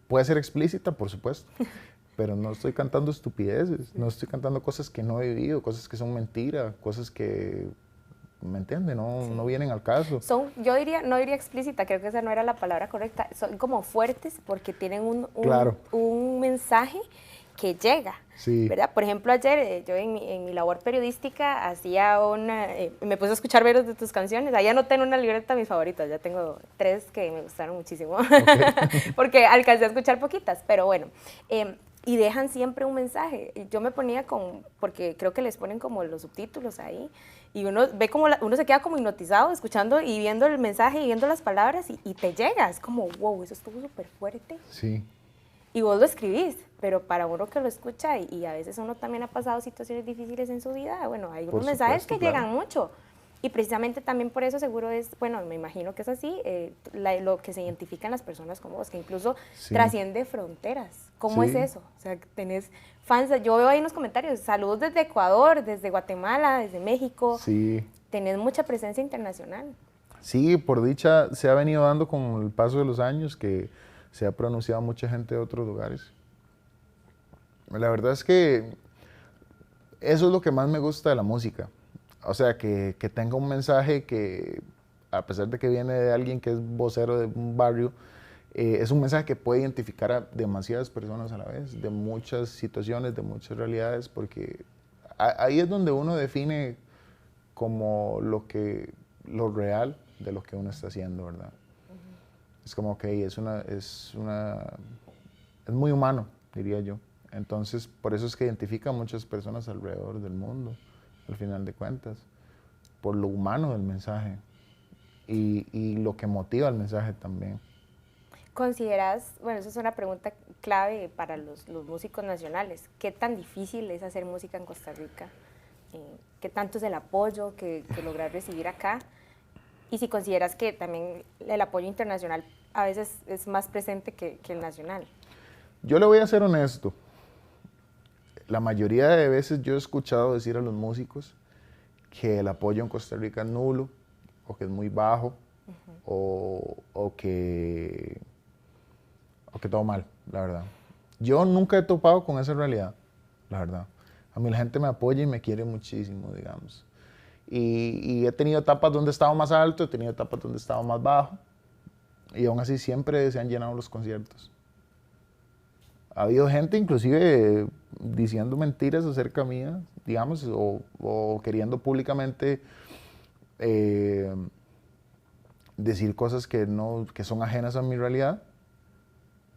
puede ser explícita, por supuesto, pero no estoy cantando estupideces, no estoy cantando cosas que no he vivido, cosas que son mentira, cosas que, ¿me entiende? No vienen al caso. Yo diría, no diría explícita, creo que esa no era la palabra correcta, son como fuertes porque tienen Claro. un mensaje que llega, Sí. ¿verdad? Por ejemplo, ayer yo en mi labor periodística hacía me puse a escuchar varios de tus canciones, ahí anoté en una libreta mis favoritas, ya tengo 3 que me gustaron muchísimo, okay. Porque alcancé a escuchar poquitas, pero bueno, y dejan siempre un mensaje. Y yo me ponía porque creo que les ponen como los subtítulos ahí, y uno ve como, uno se queda como hipnotizado escuchando y viendo el mensaje y viendo las palabras y te llega, es como, wow, eso estuvo súper fuerte. Sí. Y vos lo escribís, pero para uno que lo escucha, y a veces uno también ha pasado situaciones difíciles en su vida, bueno, hay unos mensajes que llegan mucho. Y precisamente también por eso seguro es, bueno, me imagino que es así, lo que se identifican las personas como vos, que incluso trasciende fronteras. ¿Cómo es eso? O sea, tenés fans, yo veo ahí en los comentarios, saludos desde Ecuador, desde Guatemala, desde México. Sí. Tenés mucha presencia internacional. Sí, por dicha se ha venido dando con el paso de los años que se ha pronunciado mucha gente de otros lugares. La verdad es que eso es lo que más me gusta de la música. O sea, que tenga un mensaje que, a pesar de que viene de alguien que es vocero de un barrio, es un mensaje que puede identificar a demasiadas personas a la vez, de muchas situaciones, de muchas realidades, porque ahí es donde uno define como lo real de lo que uno está haciendo, ¿verdad? Es como, ok, es muy humano, diría yo. Entonces, por eso es que identifica a muchas personas alrededor del mundo, al final de cuentas, por lo humano del mensaje y lo que motiva el mensaje también. ¿Consideras, bueno, esa es una pregunta clave para los músicos nacionales, qué tan difícil es hacer música en Costa Rica? ¿Qué tanto es el apoyo que logras recibir acá? Y si consideras que también el apoyo internacional a veces es más presente que el nacional. Yo le voy a ser honesto. La mayoría de veces yo he escuchado decir a los músicos que el apoyo en Costa Rica es nulo, o que es muy bajo, o que todo mal, la verdad. Yo nunca he topado con esa realidad, la verdad. A mí la gente me apoya y me quiere muchísimo, digamos. Y he tenido etapas donde he estado más alto, he tenido etapas donde he estado más bajo, y aún así siempre se han llenado los conciertos. Ha habido gente inclusive diciendo mentiras acerca mía, digamos, o queriendo públicamente decir cosas que son ajenas a mi realidad,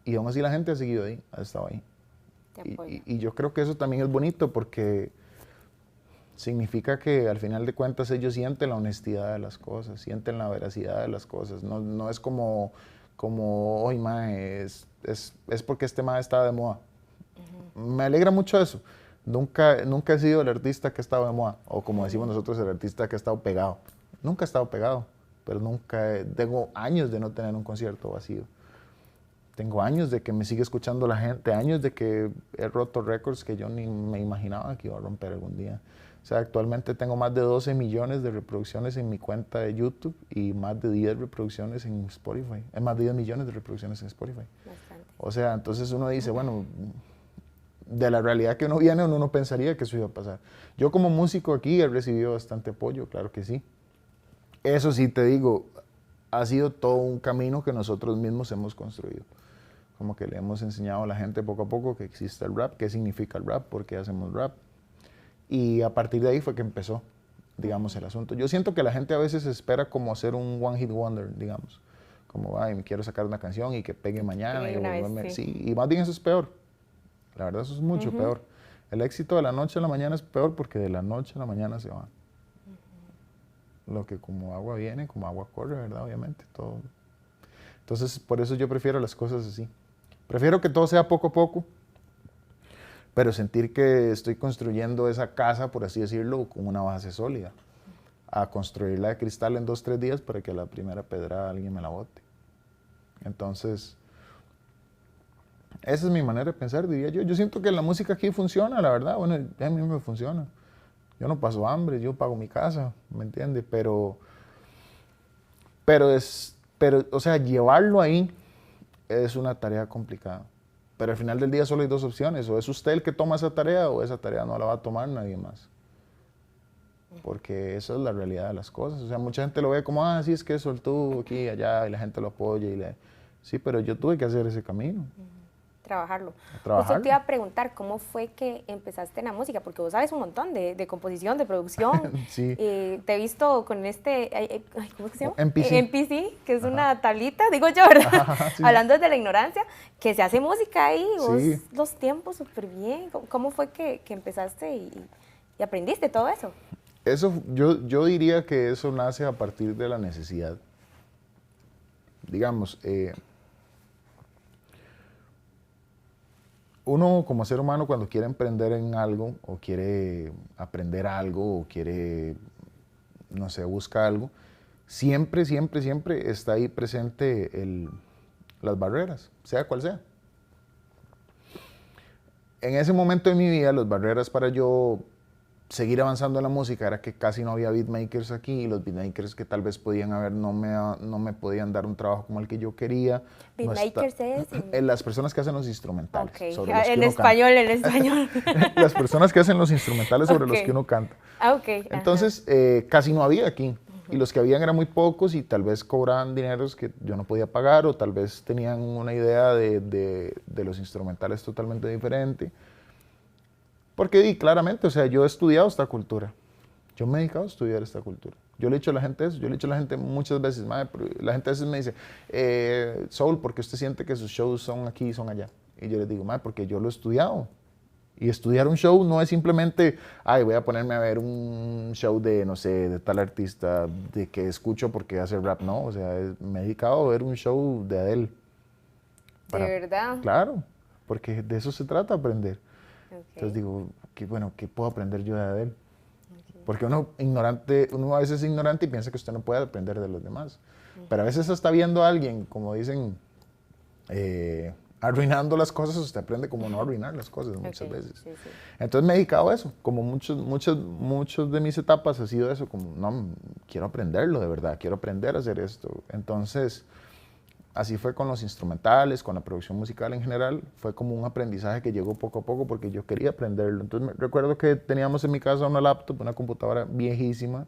y aún así la gente ha seguido ahí, ha estado ahí. Y yo creo que eso también es bonito porque significa que al final de cuentas ellos sienten la honestidad de las cosas, sienten la veracidad de las cosas. No es como hoy, mae, es porque este mae está de moda. Me alegra mucho eso. Nunca he sido el artista que ha estado de moda, o como decimos nosotros, el artista que ha estado pegado. Nunca he estado pegado, pero tengo años de no tener un concierto vacío. Tengo años de que me sigue escuchando la gente, años de que he roto récords que yo ni me imaginaba que iba a romper algún día. O sea, actualmente tengo más de 12 millones de reproducciones en mi cuenta de YouTube y más de 10 reproducciones en Spotify. Más de 10 millones de reproducciones en Spotify. Bastante. O sea, entonces uno dice, bueno, de la realidad que uno viene, uno no pensaría que eso iba a pasar. Yo como músico aquí he recibido bastante apoyo, claro que sí. Eso sí te digo, ha sido todo un camino que nosotros mismos hemos construido. Como que le hemos enseñado a la gente poco a poco que existe el rap, qué significa el rap, por qué hacemos rap. Y a partir de ahí fue que empezó, digamos, el asunto. Yo siento que la gente a veces espera como hacer un one hit wonder, digamos. Como, ay, me quiero sacar una canción y que pegue mañana. Sí, y más bien eso es peor. La verdad eso es mucho peor. El éxito de la noche a la mañana es peor porque de la noche a la mañana se va. Lo que como agua viene, como agua corre, ¿verdad? Obviamente, todo. Entonces, por eso yo prefiero las cosas así. Prefiero que todo sea poco a poco, pero sentir que estoy construyendo esa casa, por así decirlo, con una base sólida. A construirla de cristal en 2 o 3 días para que a la primera pedrada alguien me la bote. Entonces, esa es mi manera de pensar, diría yo. Yo siento que la música aquí funciona, la verdad. Bueno, a mí me funciona. Yo no paso hambre, yo pago mi casa, ¿me entiende? Pero, o sea, llevarlo ahí es una tarea complicada. Pero al final del día solo hay 2 opciones. O es usted el que toma esa tarea o esa tarea no la va a tomar nadie más. Porque esa es la realidad de las cosas. O sea, mucha gente lo ve como, sí, es que es soltudo aquí y allá y la gente lo apoya. Sí, pero yo tuve que hacer ese camino. Trabajarlo. Justo te iba a preguntar, ¿cómo fue que empezaste en la música? Porque vos sabes un montón de composición, de producción. Sí. Te he visto con ¿cómo es que se llama? MPC. MPC, que es una tablita, digo yo, ¿verdad? Sí. Hablando desde la ignorancia, que se hace música ahí, vos los tiempos súper bien. ¿Cómo fue que empezaste y aprendiste todo eso? Eso, yo diría que eso nace a partir de la necesidad. Digamos, uno como ser humano cuando quiere emprender en algo o quiere aprender algo o quiere, no sé, busca algo, siempre está ahí presente las barreras, sea cual sea. En ese momento de mi vida, las barreras para yo seguir avanzando en la música era que casi no había beatmakers aquí y los beatmakers que tal vez podían haber no me podían dar un trabajo como el que yo quería. Beatmakers es... Las personas que hacen los instrumentales. Okay. En español. Las personas que hacen los instrumentales sobre los que uno canta. Okay. Entonces, casi no había aquí. Y los que habían eran muy pocos y tal vez cobraban dineros que yo no podía pagar o tal vez tenían una idea de los instrumentales totalmente diferente. Porque claramente, o sea, yo he estudiado esta cultura. Yo me he dedicado a estudiar esta cultura. Yo le he dicho a la gente eso. Yo le he dicho a la gente muchas veces, la gente a veces me dice, Soul, ¿por qué usted siente que sus shows son aquí y son allá? Y yo les digo, porque yo lo he estudiado. Y estudiar un show no es simplemente, voy a ponerme a ver un show de, no sé, de tal artista de que escucho porque hace rap. No, o sea, me he dedicado a ver un show de Adele. ¿De verdad? Claro, porque de eso se trata, aprender. Okay. Entonces digo, ¿qué puedo aprender yo de Adele? Okay. Porque uno a veces es ignorante y piensa que usted no puede aprender de los demás. Pero a veces está viendo a alguien, como dicen, arruinando las cosas, usted aprende cómo no arruinar las cosas muchas veces. Sí, sí. Entonces me he dedicado a eso, como muchas de mis etapas ha sido eso, como no, quiero aprenderlo de verdad, quiero aprender a hacer esto. Entonces, así fue con los instrumentales, con la producción musical en general, fue como un aprendizaje que llegó poco a poco porque yo quería aprenderlo. Entonces recuerdo que teníamos en mi casa una laptop, una computadora viejísima.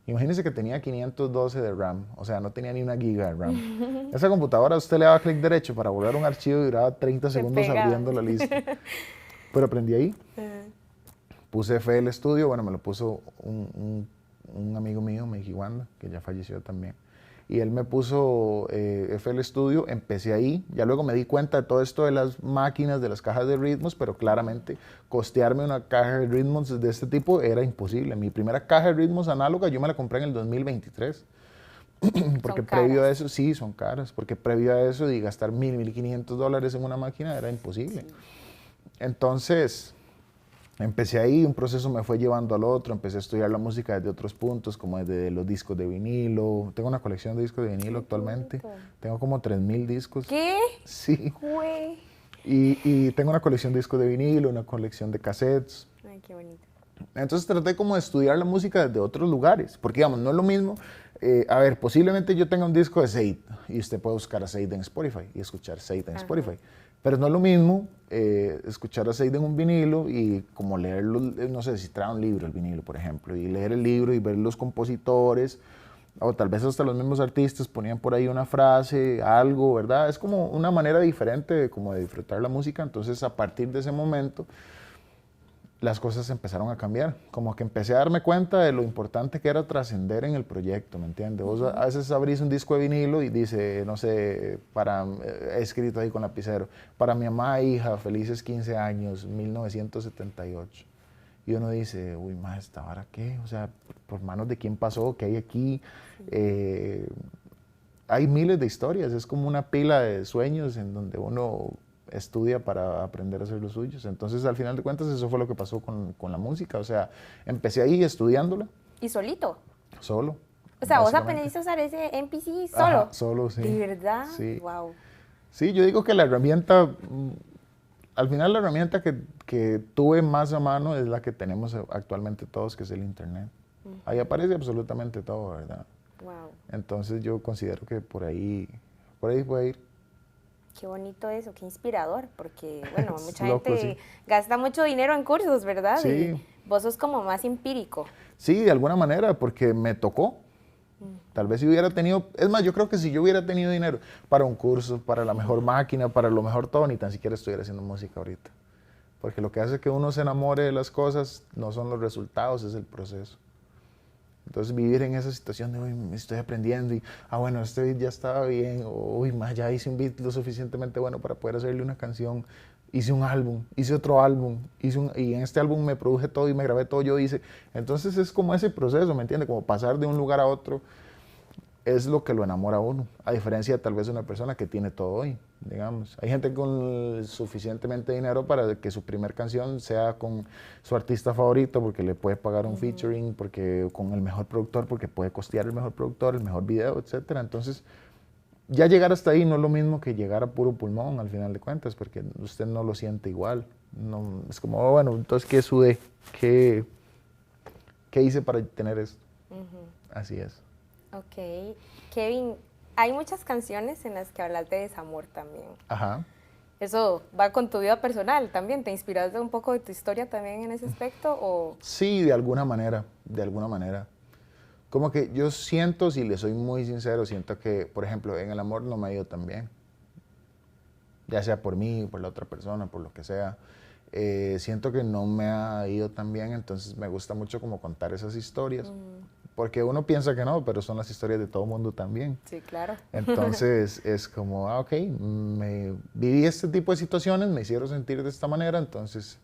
Imagínense que tenía 512 de RAM, o sea, no tenía ni una giga de RAM. Esa computadora usted le daba clic derecho para borrar un archivo y duraba 30 segundos abriendo la lista. Pero aprendí ahí. Puse FL Studio, bueno, me lo puso un amigo mío, Meiji Wanda, que ya falleció también. Y él me puso FL Studio, empecé ahí, ya luego me di cuenta de todo esto de las máquinas, de las cajas de ritmos, pero claramente costearme una caja de ritmos de este tipo era imposible. Mi primera caja de ritmos análoga yo me la compré en el 2023. Porque previo a eso, sí, son caras, porque previo a eso de gastar $1,000, $1,500 en una máquina era imposible. Sí. Entonces, empecé ahí, un proceso me fue llevando al otro, empecé a estudiar la música desde otros puntos, como desde los discos de vinilo. Tengo una colección de discos de vinilo actualmente. Tengo como 3,000 discos. ¿Qué? Sí. Güey. Y tengo una colección de discos de vinilo, una colección de cassettes. Ay, qué bonito. Entonces traté como de estudiar la música desde otros lugares, porque digamos, no es lo mismo, a ver, posiblemente yo tenga un disco de Seid y usted puede buscar a Seid en Spotify y escuchar Seid en Spotify, pero no es lo mismo escuchar a Seid en un vinilo y como leerlo, no sé, si trae un libro el vinilo, por ejemplo, y leer el libro y ver los compositores, o tal vez hasta los mismos artistas ponían por ahí una frase, algo, ¿verdad? Es como una manera diferente de, como de disfrutar la música, entonces a partir de ese momento las cosas empezaron a cambiar, como que empecé a darme cuenta de lo importante que era trascender en el proyecto, ¿me entiendes? Vos a veces abrís un disco de vinilo y dice, no sé, escrito ahí con lapicero, para mi amada hija, felices 15 años, 1978. Y uno dice, uy, ma, ¿esta vara qué? O sea, ¿por manos de quién pasó? ¿Qué hay aquí? Sí. Hay miles de historias, es como una pila de sueños en donde uno estudia para aprender a hacer los suyos. Entonces, al final de cuentas, eso fue lo que pasó con la música. O sea, empecé ahí estudiándola. ¿Y solito? Solo. O sea, vos aprendiste a usar ese MPC solo. Ajá, solo, sí. ¿De verdad? Sí. Wow. Sí, yo digo que la herramienta, al final la herramienta que tuve más a mano es la que tenemos actualmente todos, que es el Internet. Ahí aparece absolutamente todo, ¿verdad? Wow. Entonces, yo considero que por ahí puede ir. Qué bonito eso, qué inspirador, porque, bueno, mucha loco, gente sí. Gasta mucho dinero en cursos, ¿verdad? Sí. Y vos sos como más empírico. Sí, de alguna manera, porque me tocó. Tal vez si hubiera tenido, es más, yo creo que si yo hubiera tenido dinero para un curso, para la mejor máquina, para lo mejor todo, ni tan siquiera estuviera haciendo música ahorita. Porque lo que hace que uno se enamore de las cosas no son los resultados, es el proceso. Entonces vivir en esa situación de, uy, me estoy aprendiendo y, bueno, este beat ya estaba bien, o, uy, ya hice un beat lo suficientemente bueno para poder hacerle una canción, hice un álbum, hice otro álbum, y en este álbum me produje todo y me grabé todo, yo hice. Entonces es como ese proceso, ¿me entiende? Como pasar de un lugar a otro es lo que lo enamora a uno, a diferencia de tal vez de una persona que tiene todo hoy, digamos. Hay gente con suficientemente dinero para que su primer canción sea con su artista favorito, porque le puede pagar un featuring, porque con el mejor productor, porque puede costear el mejor productor, el mejor video, etc. Entonces, ya llegar hasta ahí no es lo mismo que llegar a puro pulmón, al final de cuentas, porque usted no lo siente igual. No, es como, bueno, entonces, ¿qué sudé? ¿Qué hice para tener esto? Así es. Ok. Kevin, hay muchas canciones en las que hablas de desamor también. Ajá. ¿Eso va con tu vida personal también? ¿Te inspiras de un poco de tu historia también en ese aspecto? ¿O? Sí, de alguna manera, de alguna manera. Como que yo siento, si le soy muy sincero, siento que, por ejemplo, en el amor no me ha ido tan bien. Ya sea por mí, por la otra persona, por lo que sea. Siento que no me ha ido tan bien, entonces me gusta mucho como contar esas historias. Porque uno piensa que no, pero son las historias de todo mundo también. Sí, claro. Entonces es como, ok, viví este tipo de situaciones, me hicieron sentir de esta manera, entonces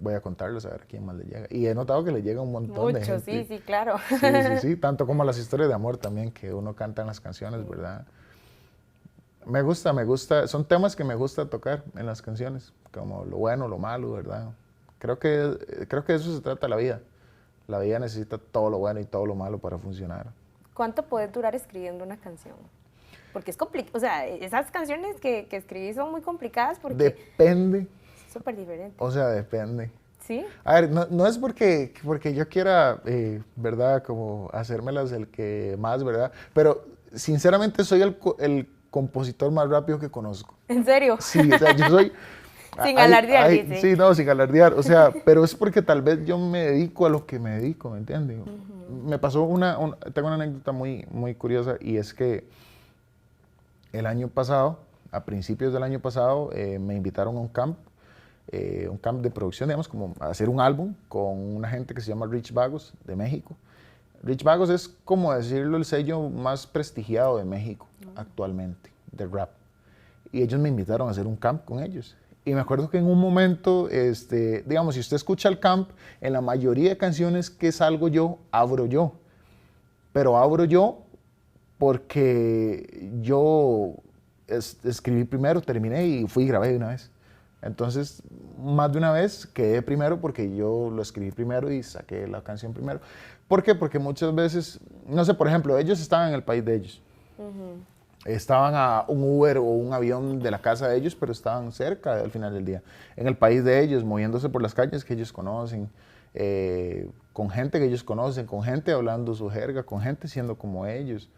voy a contarlos a ver a quién más le llega. Y he notado que le llega un montón de gente. Sí, sí, claro. Sí, tanto como las historias de amor también que uno canta en las canciones, ¿verdad? Me gusta, son temas que me gusta tocar en las canciones, como lo bueno, lo malo, ¿verdad? Creo que de eso se trata la vida, La vida necesita todo lo bueno y todo lo malo para funcionar. ¿Cuánto puedes durar escribiendo una canción? Porque es complicado, o sea, esas canciones que escribí son muy complicadas porque Depende, es súper diferente. o sea, depende. ¿Sí? A ver, no es porque yo quiera, ¿verdad? Como hacérmelas el que más, ¿verdad? Pero sinceramente soy el compositor más rápido que conozco. ¿En serio? Sí, o sea, yo soy... Sin alardear, dice. Sí, no, sin alardear. O sea, pero es porque tal vez yo me dedico a lo que me dedico, ¿me entiendes? Me pasó tengo una anécdota muy, muy curiosa y es que el año pasado, a principios del año pasado, me invitaron a un camp de producción, digamos, como a hacer un álbum con una gente que se llama Rich Vagos de México. Rich Vagos es, como decirlo, el sello más prestigiado de México actualmente, de rap. Y ellos me invitaron a hacer un camp con ellos. Y me acuerdo que en un momento, digamos, si usted escucha el camp, en la mayoría de canciones que salgo yo, abro yo. Pero abro yo porque yo escribí primero, terminé y fui y grabé de una vez. Entonces, más de una vez quedé primero porque yo lo escribí primero y saqué la canción primero. ¿Por qué? Porque muchas veces, no sé, por ejemplo, ellos estaban en el país de ellos. Estaban a un Uber o un avión de la casa de ellos, pero estaban cerca al final del día. En el país de ellos, moviéndose por las calles que ellos conocen, con gente que ellos conocen, con gente hablando su jerga, con gente siendo como ellos.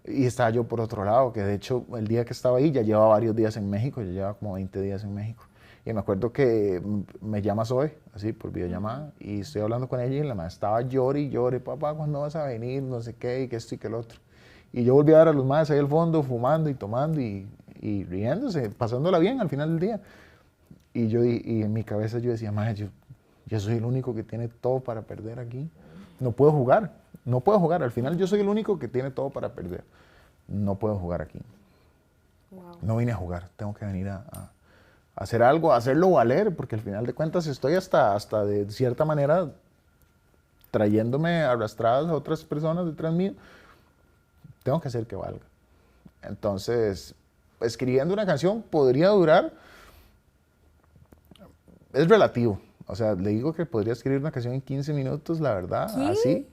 Y estaba yo por otro lado, que de hecho el día que estaba ahí ya llevaba varios días en México, ya llevaba como 20 días en México. Y me acuerdo que me llama Zoe, así por videollamada, y estoy hablando con ella y la madre estaba llore y llore, papá, ¿cuándo vas a venir? No sé qué, y que esto y que el otro. Y yo volví a ver a los madres ahí al fondo, fumando y tomando y riéndose, pasándola bien al final del día. Y en mi cabeza yo decía, madre, yo soy el único que tiene todo para perder aquí. No puedo jugar, no puedo jugar. Al final yo soy el único que tiene todo para perder. No puedo jugar aquí. Wow. No vine a jugar, tengo que venir a hacer algo, a hacerlo valer, porque al final de cuentas estoy hasta de cierta manera trayéndome arrastradas a otras personas detrás mío. Tengo que hacer que valga. Entonces, escribiendo una canción podría durar, es relativo. O sea, le digo que podría escribir una canción en 15 minutos, la verdad, ¿Qué? así.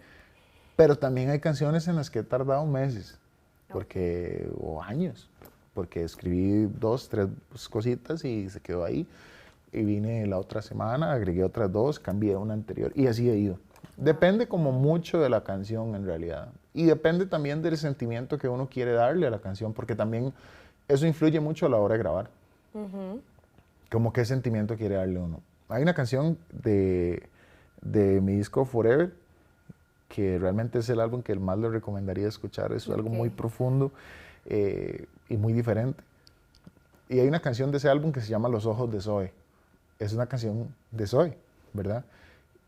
Pero también hay canciones en las que he tardado meses, o años, porque escribí 2, 3 cositas y se quedó ahí. Y vine la otra semana, agregué otras 2, cambié una anterior y así he ido. Depende como mucho de la canción en realidad. Y depende también del sentimiento que uno quiere darle a la canción, porque también eso influye mucho a la hora de grabar. Como qué sentimiento quiere darle uno. Hay una canción de mi disco Forever, que realmente es el álbum que más le recomendaría escuchar. Es algo muy profundo y muy diferente. Y hay una canción de ese álbum que se llama Los Ojos de Zoe. Es una canción de Zoe, ¿verdad?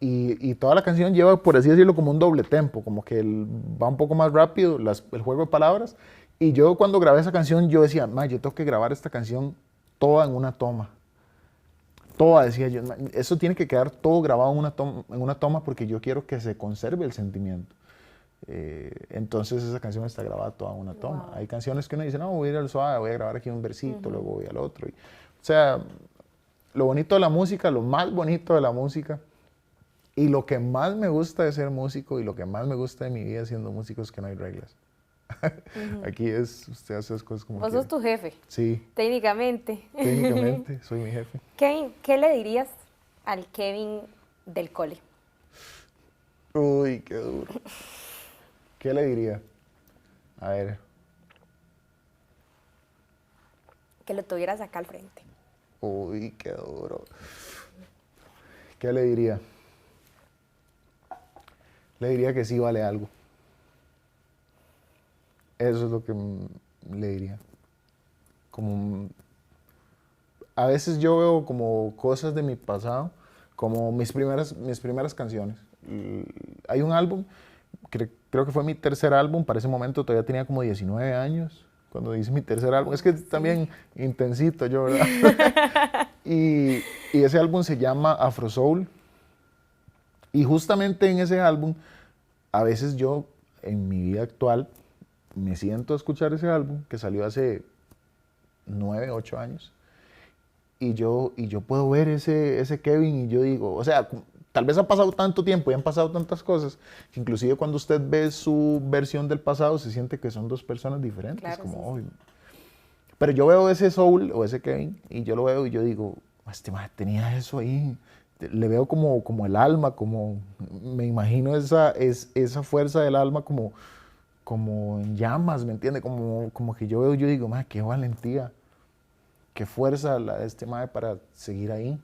Y toda la canción lleva, por así decirlo, como un doble tempo, como que va un poco más rápido el juego de palabras. Y yo cuando grabé esa canción, yo decía, yo tengo que grabar esta canción toda en una toma. Toda, decía yo, eso tiene que quedar todo grabado en una toma porque yo quiero que se conserve el sentimiento. Entonces esa canción está grabada toda en una toma. Wow. Hay canciones que uno dice, no, voy a ir al suave, voy a grabar aquí un versito, luego voy al otro. O sea, lo bonito de la música, lo más bonito de la música y lo que más me gusta de ser músico y lo que más me gusta de mi vida siendo músico es que no hay reglas. Aquí usted hace las cosas como Vos quiere. sos tu jefe. Sí. Técnicamente. Técnicamente, soy mi jefe. Kevin, ¿qué le dirías al Kevin del cole? Uy, qué duro. ¿Qué le diría? A ver. Que lo tuvieras acá al frente. Uy, qué duro. ¿Qué le diría? Le diría que sí vale algo. Eso es lo que le diría. Como a veces yo veo como cosas de mi pasado, como mis primeras canciones. Hay un álbum, creo que fue mi tercer álbum, para ese momento todavía tenía como 19 años, cuando hice mi tercer álbum. Es que también intensito yo, ¿verdad? y ese álbum se llama Afro Soul. Y justamente en ese álbum, a veces yo, en mi vida actual, me siento a escuchar ese álbum que salió hace 9, 8 años. Y yo puedo ver ese Kevin y yo digo, o sea, tal vez ha pasado tanto tiempo y han pasado tantas cosas, que inclusive cuando usted ve su versión del pasado, se siente que son dos personas diferentes. Claro, Como, sí, "Oh". sí. Pero yo veo ese Soul o ese Kevin y yo lo veo y yo digo, este man tenía eso ahí. Le veo como el alma, como me imagino esa fuerza del alma como en llamas, ¿me entiende? Como que yo veo, yo digo, man, qué valentía, qué fuerza la de este man para seguir ahí.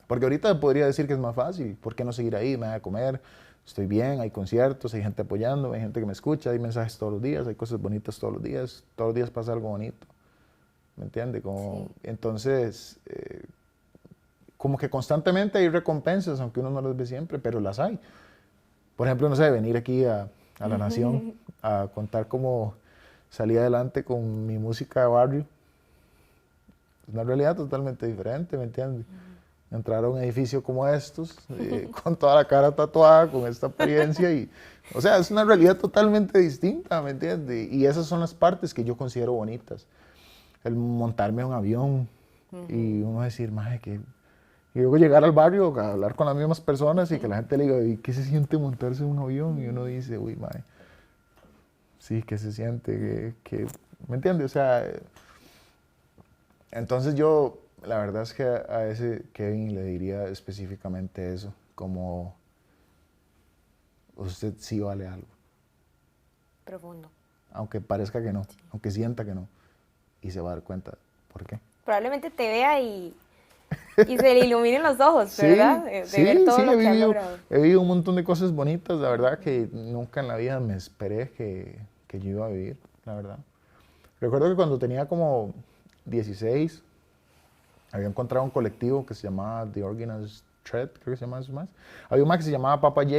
Porque ahorita podría decir que es más fácil, ¿por qué no seguir ahí? Me da de comer, estoy bien, hay conciertos, hay gente apoyando, hay gente que me escucha, hay mensajes todos los días, hay cosas bonitas todos los días pasa algo bonito, ¿me entiende? Sí. Entonces, como que constantemente hay recompensas, aunque uno no las ve siempre, pero las hay. Por ejemplo, no sé, venir aquí a La Nación a contar cómo salí adelante con mi música de barrio, es una realidad totalmente diferente, ¿me entiendes? Entrar a un edificio como estos, con toda la cara tatuada, con esta apariencia, y, o sea, es una realidad totalmente distinta, ¿me entiendes? Y esas son las partes que yo considero bonitas. El montarme a un avión y uno decir, madre, que... Y luego llegar al barrio a hablar con las mismas personas y que la gente le diga, ¿y qué se siente montarse en un avión? Y uno dice, uy, madre, sí, ¿qué se siente? ¿Me entiendes? O sea, entonces yo, la verdad es que a ese Kevin le diría específicamente eso, como usted sí vale algo, Profundo. aunque parezca que no, aunque sienta que no, y se va a dar cuenta por qué. Probablemente te vea y se le iluminen los ojos, Sí, ¿verdad? De ver sí, todo sí, lo que has logrado. he vivido un montón de cosas bonitas, la verdad que nunca en la vida me esperé que yo iba a vivir, la verdad. Recuerdo que cuando tenía como 16, había encontrado un colectivo que se llamaba The Organized Thread, creo que se llama eso más. Había un mae que se llamaba Papa J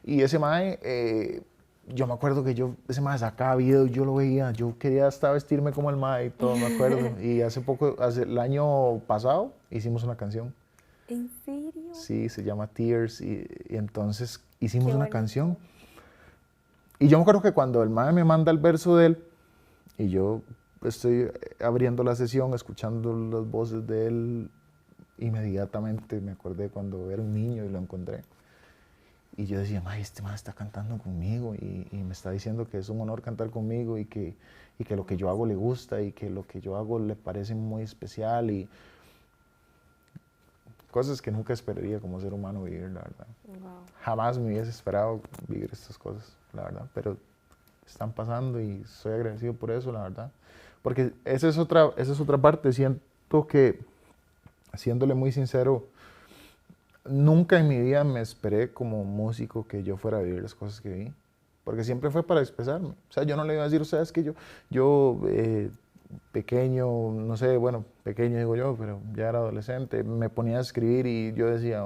y ese mae, yo me acuerdo que ese mae sacaba videos, yo lo veía, yo quería hasta vestirme como el mae y todo, me acuerdo. Y el año pasado, hicimos una canción. ¿En serio? Sí, se llama Tears y entonces hicimos Qué una bonito. canción. Y yo me acuerdo que cuando el mae me manda el verso de él y yo estoy abriendo la sesión, escuchando las voces de él, inmediatamente me acordé cuando era un niño y lo encontré. Y yo decía, mae, este mae está cantando conmigo y me está diciendo que es un honor cantar conmigo y que lo que yo hago le gusta y que lo que yo hago le parece muy especial y cosas que nunca esperaría como ser humano vivir, la verdad. Wow. Jamás me hubiese esperado vivir estas cosas, la verdad, pero están pasando y soy agradecido por eso, la verdad. Porque esa es otra parte, siento que, siéndole muy sincero, nunca en mi vida me esperé como músico que yo fuera a vivir las cosas que viví, porque siempre fue para expresarme. O sea, yo no le iba a decir, o sea, es que yo pequeño, no sé, bueno, pequeño digo yo, pero ya era adolescente, me ponía a escribir y yo decía,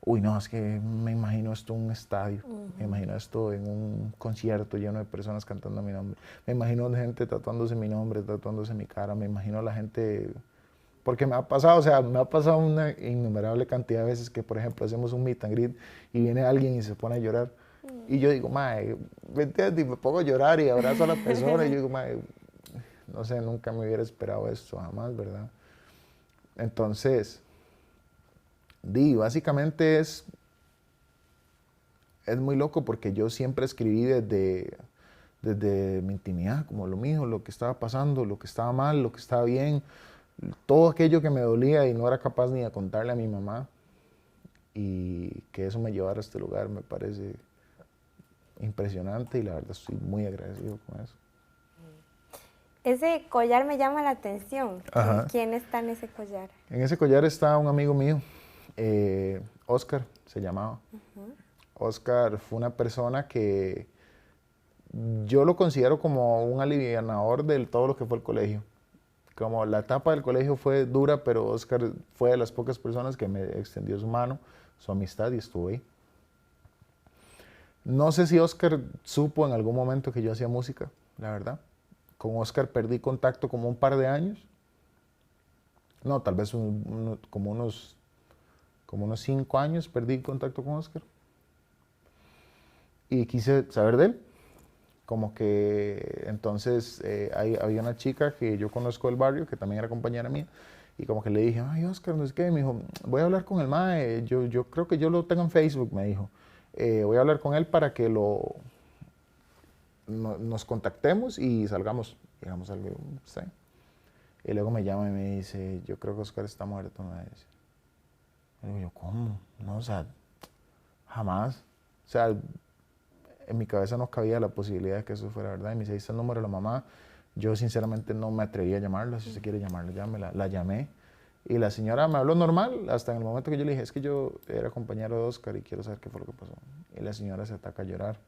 uy, no, es que me imagino esto en un estadio, me imagino esto en un concierto lleno de personas cantando mi nombre, me imagino gente tatuándose mi nombre, tatuándose mi cara, me imagino la gente, porque me ha pasado, o sea, me ha pasado una innumerable cantidad de veces que, por ejemplo, hacemos un meet and greet y viene alguien y se pone a llorar. Y yo digo, mae, ¿me entiendes? Y me pongo a llorar y abrazo a la persona y yo digo, mae, no sé, nunca me hubiera esperado esto, jamás, ¿verdad? Entonces, básicamente es muy loco porque yo siempre escribí desde mi intimidad, como lo mío, lo que estaba pasando, lo que estaba mal, lo que estaba bien, todo aquello que me dolía y no era capaz ni de contarle a mi mamá. Y que eso me llevara a este lugar me parece impresionante y la verdad estoy muy agradecido con eso. Ese collar me llama la atención. Ajá. ¿Quién está en ese collar? En ese collar está un amigo mío, Oscar se llamaba. Oscar fue una persona que yo lo considero como un alivianador de todo lo que fue el colegio. Como la etapa del colegio fue dura, pero Oscar fue de las pocas personas que me extendió su mano, su amistad y estuvo ahí. No sé si Oscar supo en algún momento que yo hacía música, la verdad. Con Oscar perdí contacto como un par de años. No, tal vez como unos 5 años perdí contacto con Oscar. Y quise saber de él. Como que entonces había una chica que yo conozco del barrio, que también era compañera mía, Y como que le dije, ay, Oscar, no sé qué. Me dijo, voy a hablar con el mae, yo creo que yo lo tengo en Facebook, me dijo. Voy a hablar con él para que nos contactemos y salgamos, digamos algo, ¿sí? Y luego me llama y me dice, yo creo que Oscar está muerto, me dice. Y digo yo, ¿cómo? No, o sea, jamás. O sea, en mi cabeza no cabía la posibilidad de que eso fuera verdad. Y me dice, ahí está el número de la mamá. Yo sinceramente no me atreví a llamarla. Si usted quiere llamarla, llámela. La llamé. Y la señora me habló normal hasta en el momento que yo le dije, es que yo era compañero de Oscar y quiero saber qué fue lo que pasó. Y la señora se ataca a llorar.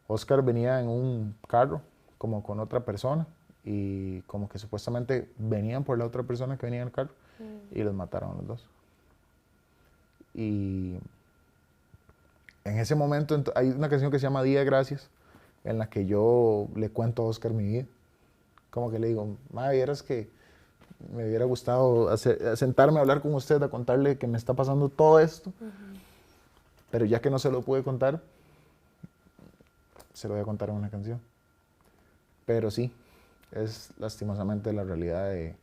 Oscar venía en un carro, como con otra persona, y como que supuestamente venían por la otra persona que venía en el carro, y los mataron a los dos. Y en ese momento hay una canción que se llama Día de Gracias, en la que yo le cuento a Oscar mi vida. Como que le digo, madre, vieras que me hubiera gustado sentarme a hablar con usted, a contarle que me está pasando todo esto, pero ya que no se lo pude contar, se lo voy a contar en una canción. Pero sí, es lastimosamente la realidad de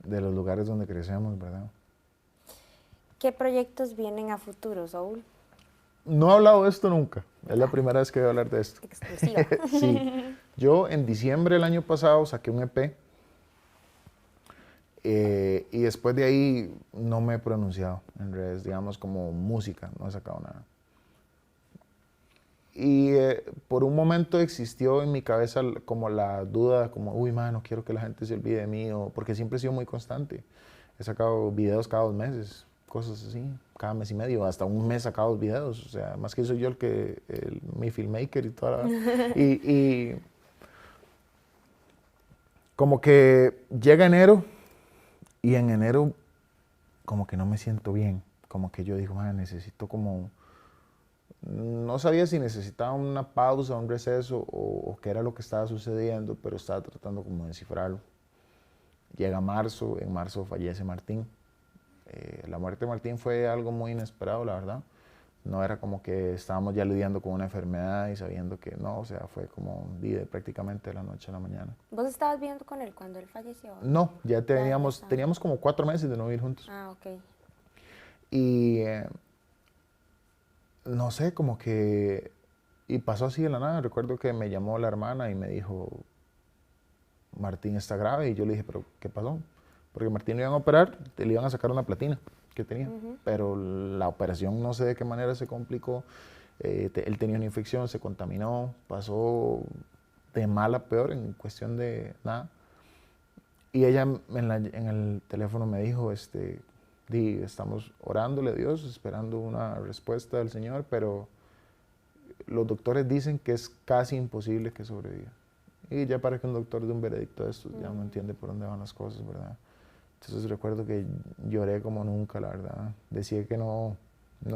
los lugares donde crecemos, ¿verdad? ¿Qué proyectos vienen a futuro, Soul? No he hablado de esto nunca, es la primera vez que voy a hablar de esto. Exclusiva. Sí, yo en diciembre del año pasado saqué un EP y después de ahí no me he pronunciado en redes, digamos como música, no he sacado nada. Y por un momento existió en mi cabeza como la duda, como, uy, man, no quiero que la gente se olvide de mí, porque siempre he sido muy constante. He sacado videos cada 2 meses, cosas así, cada mes y medio, hasta un mes sacado videos. O sea, más que soy yo mi filmmaker y toda la... y como que llega enero y en enero como que no me siento bien. Como que yo digo, man, necesito como... No sabía si necesitaba una pausa, un receso o qué era lo que estaba sucediendo, pero estaba tratando como de descifrarlo. Llega marzo, en marzo fallece Martín. La muerte de Martín fue algo muy inesperado, la verdad. No era como que estábamos ya lidiando con una enfermedad y sabiendo que no, o sea, fue como prácticamente de la noche a la mañana. ¿Vos estabas viviendo con él cuando él falleció? No, ya teníamos como 4 meses de no vivir juntos. Ah, ok. Y no sé, como que... Y pasó así de la nada. Recuerdo que me llamó la hermana y me dijo, Martín está grave. Y yo le dije, ¿pero qué pasó? Porque Martín lo iban a operar, le iban a sacar una platina que tenía. Pero la operación no sé de qué manera se complicó. Él tenía una infección, se contaminó, pasó de mal a peor en cuestión de nada. Y ella en el teléfono me dijo, estamos orándole a Dios, esperando una respuesta del Señor, pero los doctores dicen que es casi imposible que sobreviva. Y ya para que un doctor dé un veredicto de esto, ya no entiende por dónde van las cosas, ¿verdad? Entonces recuerdo que lloré como nunca, la verdad. Decía que no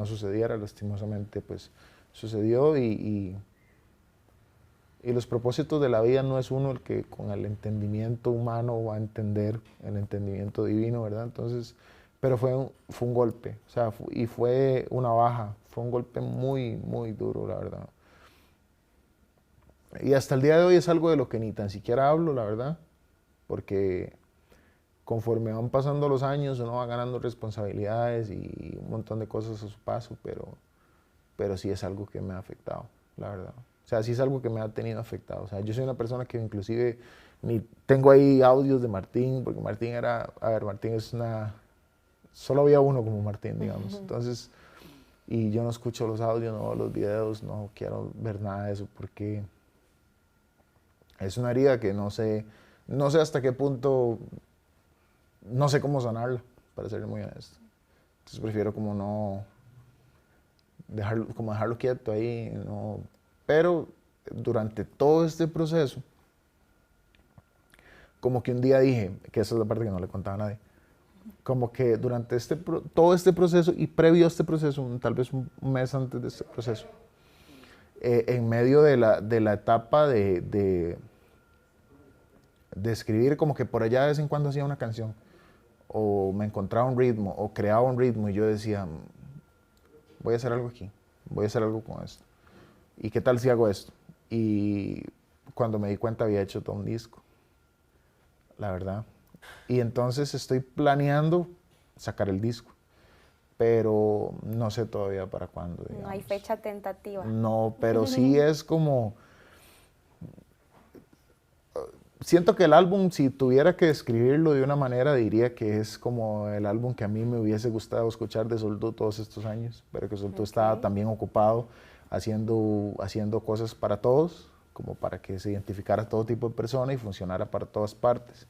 sucediera, lastimosamente, pues sucedió y los propósitos de la vida no es uno el que con el entendimiento humano va a entender el entendimiento divino, ¿verdad? Entonces, pero fue un golpe, o sea, y fue una baja, fue un golpe muy, muy duro, la verdad. Y hasta el día de hoy es algo de lo que ni tan siquiera hablo, la verdad, porque conforme van pasando los años uno va ganando responsabilidades y un montón de cosas a su paso, pero sí es algo que me ha afectado, la verdad. O sea, sí es algo que me ha tenido afectado. O sea, yo soy una persona que inclusive ni tengo ahí audios de Martín, porque Martín Martín es solo había uno como Martín, digamos. Entonces, y yo no escucho los audios, no veo los videos, no quiero ver nada de eso, porque es una herida que no sé hasta qué punto, no sé cómo sanarla, para ser muy honesto. Entonces prefiero como no dejarlo quieto ahí, no. Pero durante todo este proceso, como que un día dije, que esa es la parte que no le contaba a nadie, como que durante todo este proceso y previo a este proceso, tal vez un mes antes de este proceso, en medio de la etapa de escribir, como que por allá de vez en cuando hacía una canción, o me encontraba un ritmo, o creaba un ritmo, y yo decía, voy a hacer algo aquí, voy a hacer algo con esto. ¿Y qué tal si hago esto? Y cuando me di cuenta había hecho todo un disco, la verdad. Y entonces estoy planeando sacar el disco, pero no sé todavía para cuándo, No hay digamos. fecha tentativa. No, pero sí es como... Siento que el álbum, si tuviera que describirlo de una manera, diría que es como el álbum que a mí me hubiese gustado escuchar de Soldú todos estos años, pero que Soldú estaba también ocupado haciendo cosas para todos, como para que se identificara todo tipo de persona y funcionara para todas partes.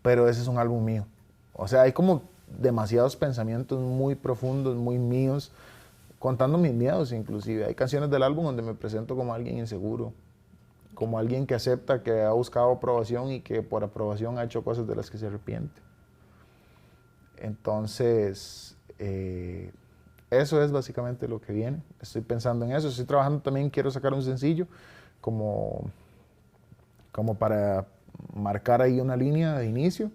Pero ese es un álbum mío. O sea, hay como demasiados pensamientos muy profundos, muy míos, contando mis miedos inclusive. Hay canciones del álbum donde me presento como alguien inseguro, como alguien que acepta que ha buscado aprobación y que por aprobación ha hecho cosas de las que se arrepiente. Entonces, eso es básicamente lo que viene. Estoy pensando en eso, estoy trabajando también, quiero sacar un sencillo como para marcar ahí una línea de inicio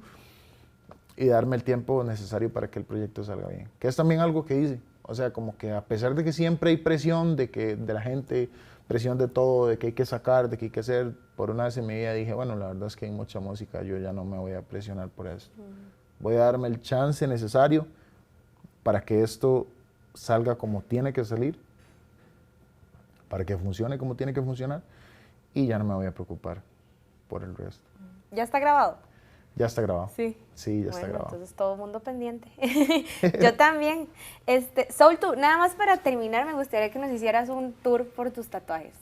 y darme el tiempo necesario para que el proyecto salga bien. Que es también algo que hice. O sea, como que a pesar de que siempre hay presión de la gente, presión de todo, de que hay que sacar, de que hay que hacer, por una vez en mi vida dije, bueno, la verdad es que hay mucha música, yo ya no me voy a presionar por eso. Voy a darme el chance necesario para que esto salga como tiene que salir, para que funcione como tiene que funcionar, y ya no me voy a preocupar por el resto. ¿Ya está grabado? Ya está grabado. Sí. Sí, ya está grabado. Entonces todo el mundo pendiente. Yo también. Soul, tú, nada más para terminar, me gustaría que nos hicieras un tour por tus tatuajes.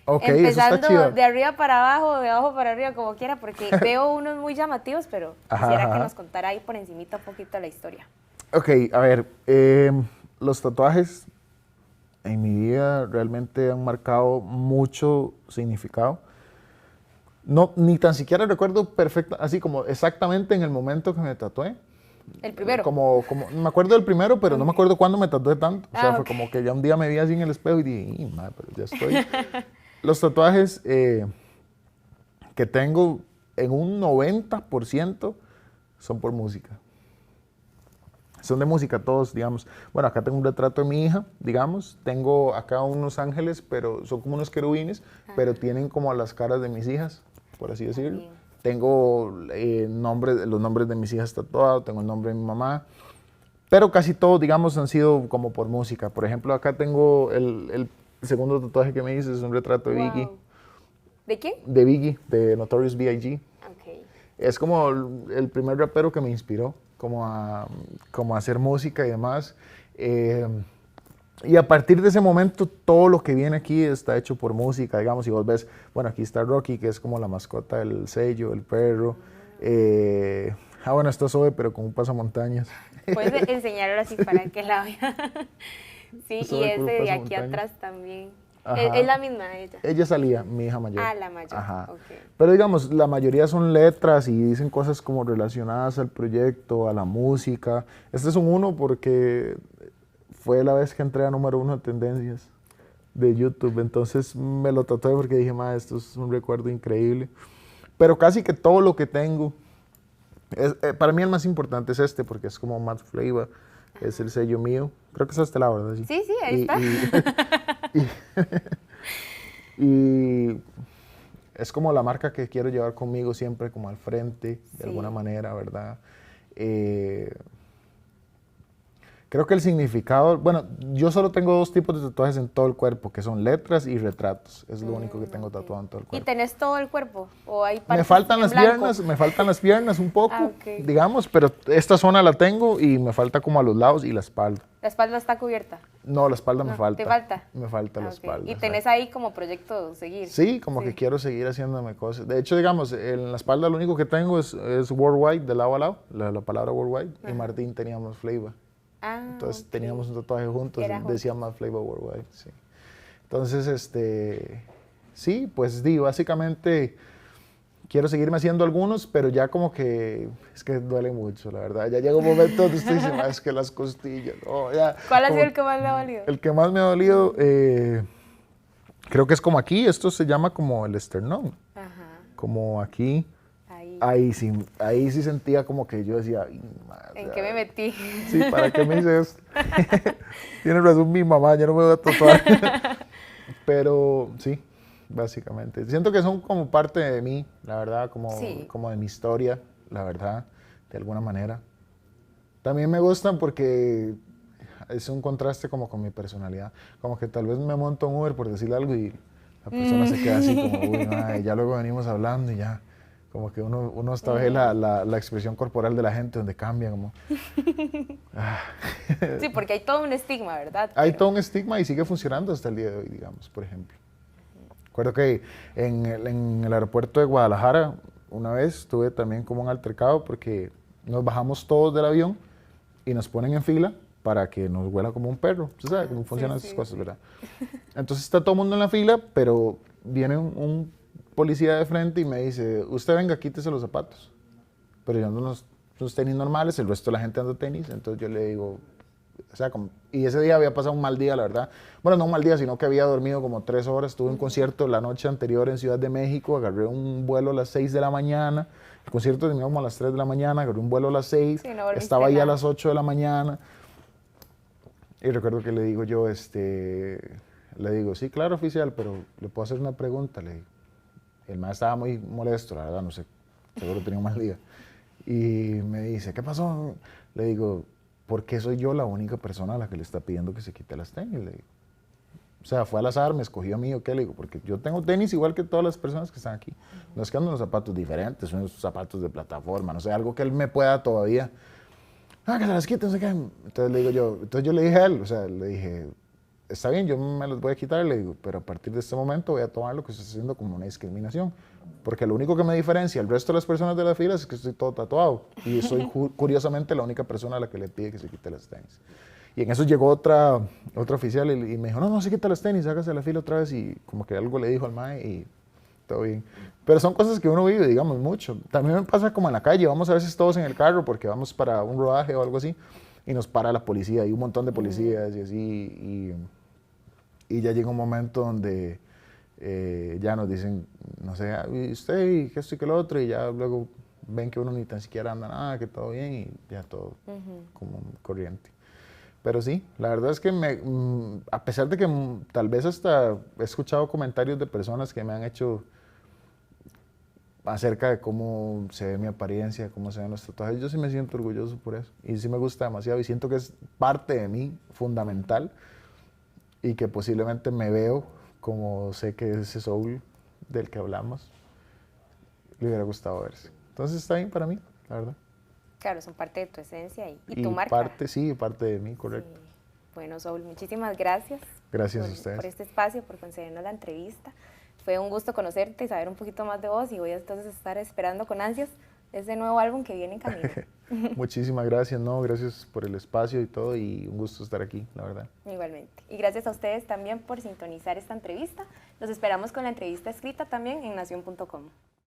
Ok, Empezando eso está chido. de arriba para abajo, de abajo para arriba, como quiera, porque veo unos muy llamativos, pero quisiera que nos contara ahí por encimita un poquito la historia. Ok, a ver, los tatuajes en mi vida realmente han marcado mucho significado. No, ni tan siquiera recuerdo perfecto, así como exactamente en el momento que me tatué. ¿El primero? Me acuerdo del primero, pero no me acuerdo cuándo me tatué tanto. O sea, fue okay. como que ya un día me vi así en el espejo y dije, madre, pero ya estoy. Los tatuajes que tengo en un 90% son por música. Son de música todos, digamos. Bueno, acá tengo un retrato de mi hija, digamos. Tengo acá unos ángeles, pero son como unos querubines, pero tienen como las caras de mis hijas, por así decirlo. Bien. Tengo los nombres de mis hijas tatuados, tengo el nombre de mi mamá. Pero casi todos, digamos, han sido como por música. Por ejemplo, acá tengo el segundo tatuaje que me hice, es un retrato de Biggie. ¿De quién? De Biggie, de Notorious B.I.G. Okay. Es como el primer rapero que me inspiró como a hacer música y demás. Y a partir de ese momento, todo lo que viene aquí está hecho por música, digamos. Y vos ves, bueno, aquí está Rocky, que es como la mascota del sello, el perro. Bueno, está Zoe, pero con un pasamontañas. Puedes enseñarlo así para que la vea. Sí, Zoe y con un ese de aquí pasamontañas. atrás también. Ajá. Es la misma ella. Ella salía, mi hija mayor. Ah, la mayor. Ajá. Okay. Pero digamos, la mayoría son letras y dicen cosas como relacionadas al proyecto, a la música. Este es un uno porque fue la vez que entré a número 1 de tendencias de YouTube. Entonces me lo tatué porque dije, esto es un recuerdo increíble. Pero casi que todo lo que tengo, para mí el más importante es este porque es como Mad Flavor. Es el sello mío. Creo que es este lado, ¿verdad? Sí, sí, ahí está. Y es como la marca que quiero llevar conmigo siempre como al frente, de alguna manera, ¿verdad? Creo que el significado, bueno, yo solo tengo 2 tipos de tatuajes en todo el cuerpo, que son letras y retratos. Es lo único que tengo tatuado en todo el cuerpo. ¿Y tenés todo el cuerpo? ¿O hay Me faltan las piernas un poco, digamos, pero esta zona la tengo y me falta como a los lados y la espalda. ¿La espalda está cubierta? No, la espalda me falta. ¿Te falta? Me falta la espalda. ¿Y tenés ahí como proyecto seguir? Sí, como que quiero seguir haciéndome cosas. De hecho, digamos, en la espalda lo único que tengo es Worldwide, de lado a lado, la palabra Worldwide, y Martín teníamos Flavor. Entonces teníamos un tatuaje juntos, decía Mad Flavor Worldwide, sí. Entonces, sí, pues básicamente quiero seguirme haciendo algunos, pero ya como que es que duele mucho, la verdad. Ya llega un momento donde usted dice, es que las costillas, ya. ¿Cuál ha sido el que más le ha dolido? El que más me ha dolido, creo que es como aquí, esto se llama como el esternón. Ajá. Como aquí. Ahí sí sentía como que yo decía, ¿en qué me metí? Sí, ¿para qué me hice esto? Tiene razón mi mamá, yo no me voy a tatuar. Pero sí, básicamente. Siento que son como parte de mí, la verdad, como, Sí. como de mi historia, la verdad, de alguna manera. También me gustan porque es un contraste como con mi personalidad. Como que tal vez me monto un Uber por decirle algo y la persona se queda así como, uy, mae, ya luego venimos hablando y ya. Como que uno hasta ve la expresión corporal de la gente donde cambia, como... ah. Sí, porque hay todo un estigma, ¿verdad? Hay Pero, todo un estigma y sigue funcionando hasta el día de hoy, digamos, por ejemplo. Recuerdo que en el aeropuerto de Guadalajara una vez tuve también como un altercado porque nos bajamos todos del avión y nos ponen en fila para que nos huela como un perro. Usted sabe cómo funcionan esas cosas, ¿verdad? Entonces está todo el mundo en la fila, pero viene un policía de frente y me dice, usted venga, quítese los zapatos. Pero yo ando unos tenis normales, el resto de la gente anda tenis, entonces yo le digo, o sea, y ese día había pasado un mal día, la verdad. Bueno, no un mal día, sino que había dormido como 3 horas. Tuve un concierto la noche anterior en Ciudad de México, agarré un vuelo a las 6 de la mañana. El concierto terminó como a las 3 de la mañana, agarré un vuelo a las 6, sí, no dormiste estaba ahí a nada. las 8 de la mañana. Y recuerdo que le digo yo, le digo, sí, claro, oficial, pero le puedo hacer una pregunta, le digo. El maestro estaba muy molesto, la verdad, no sé, seguro tenía un mal día. Y me dice, ¿qué pasó? Le digo, ¿por qué soy yo la única persona a la que le está pidiendo que se quite las tenis? Le digo. O sea, fue al azar, me escogió a mí o qué, le digo, porque yo tengo tenis igual que todas las personas que están aquí. No es que ando unos zapatos diferentes, unos zapatos de plataforma, no sé, algo que él me pueda todavía. Ah, que se las quite, no sé qué. Entonces le digo yo, entonces yo le dije a él, o sea, le dije, está bien, yo me los voy a quitar, le digo, pero a partir de este momento voy a tomar lo que estoy haciendo como una discriminación. Porque lo único que me diferencia al resto de las personas de la fila es que estoy todo tatuado. Y soy curiosamente la única persona a la que le pide que se quite las tenis. Y en eso llegó otra oficial y me dijo, no, no se quita las tenis, hágase la fila otra vez. Y como que algo le dijo al mae y todo bien. Pero son cosas que uno vive, digamos, mucho. También me pasa como en la calle, vamos a veces todos en el carro porque vamos para un rodaje o algo así y nos para la policía y un montón de policías y así. Y ya llega un momento donde ya nos dicen, no sé, ¿y usted y que esto y que lo otro? Y ya luego ven que uno ni tan siquiera anda nada, que todo bien y ya todo como corriente. Pero sí, la verdad es que a pesar de que tal vez hasta he escuchado comentarios de personas que me han hecho acerca de cómo se ve mi apariencia, cómo se ven los tatuajes, yo sí me siento orgulloso por eso. Y sí me gusta demasiado y siento que es parte de mí, fundamental, y que posiblemente me veo como sé que es ese soul del que hablamos, le hubiera gustado verse. Entonces está bien para mí, la verdad. claro, son parte de tu esencia y Y tu marca. parte, sí, parte de mí, correcto. Sí. Bueno, Saúl, muchísimas gracias. Gracias a ustedes. Por este espacio, por concedernos la entrevista. Fue un gusto conocerte y saber un poquito más de vos y voy a entonces estar esperando con ansias ese nuevo álbum que viene en camino. Muchísimas gracias, no, gracias por el espacio y todo y un gusto estar aquí, la verdad. Igualmente. Y gracias a ustedes también por sintonizar esta entrevista. Los esperamos con la entrevista escrita también en nacion.com.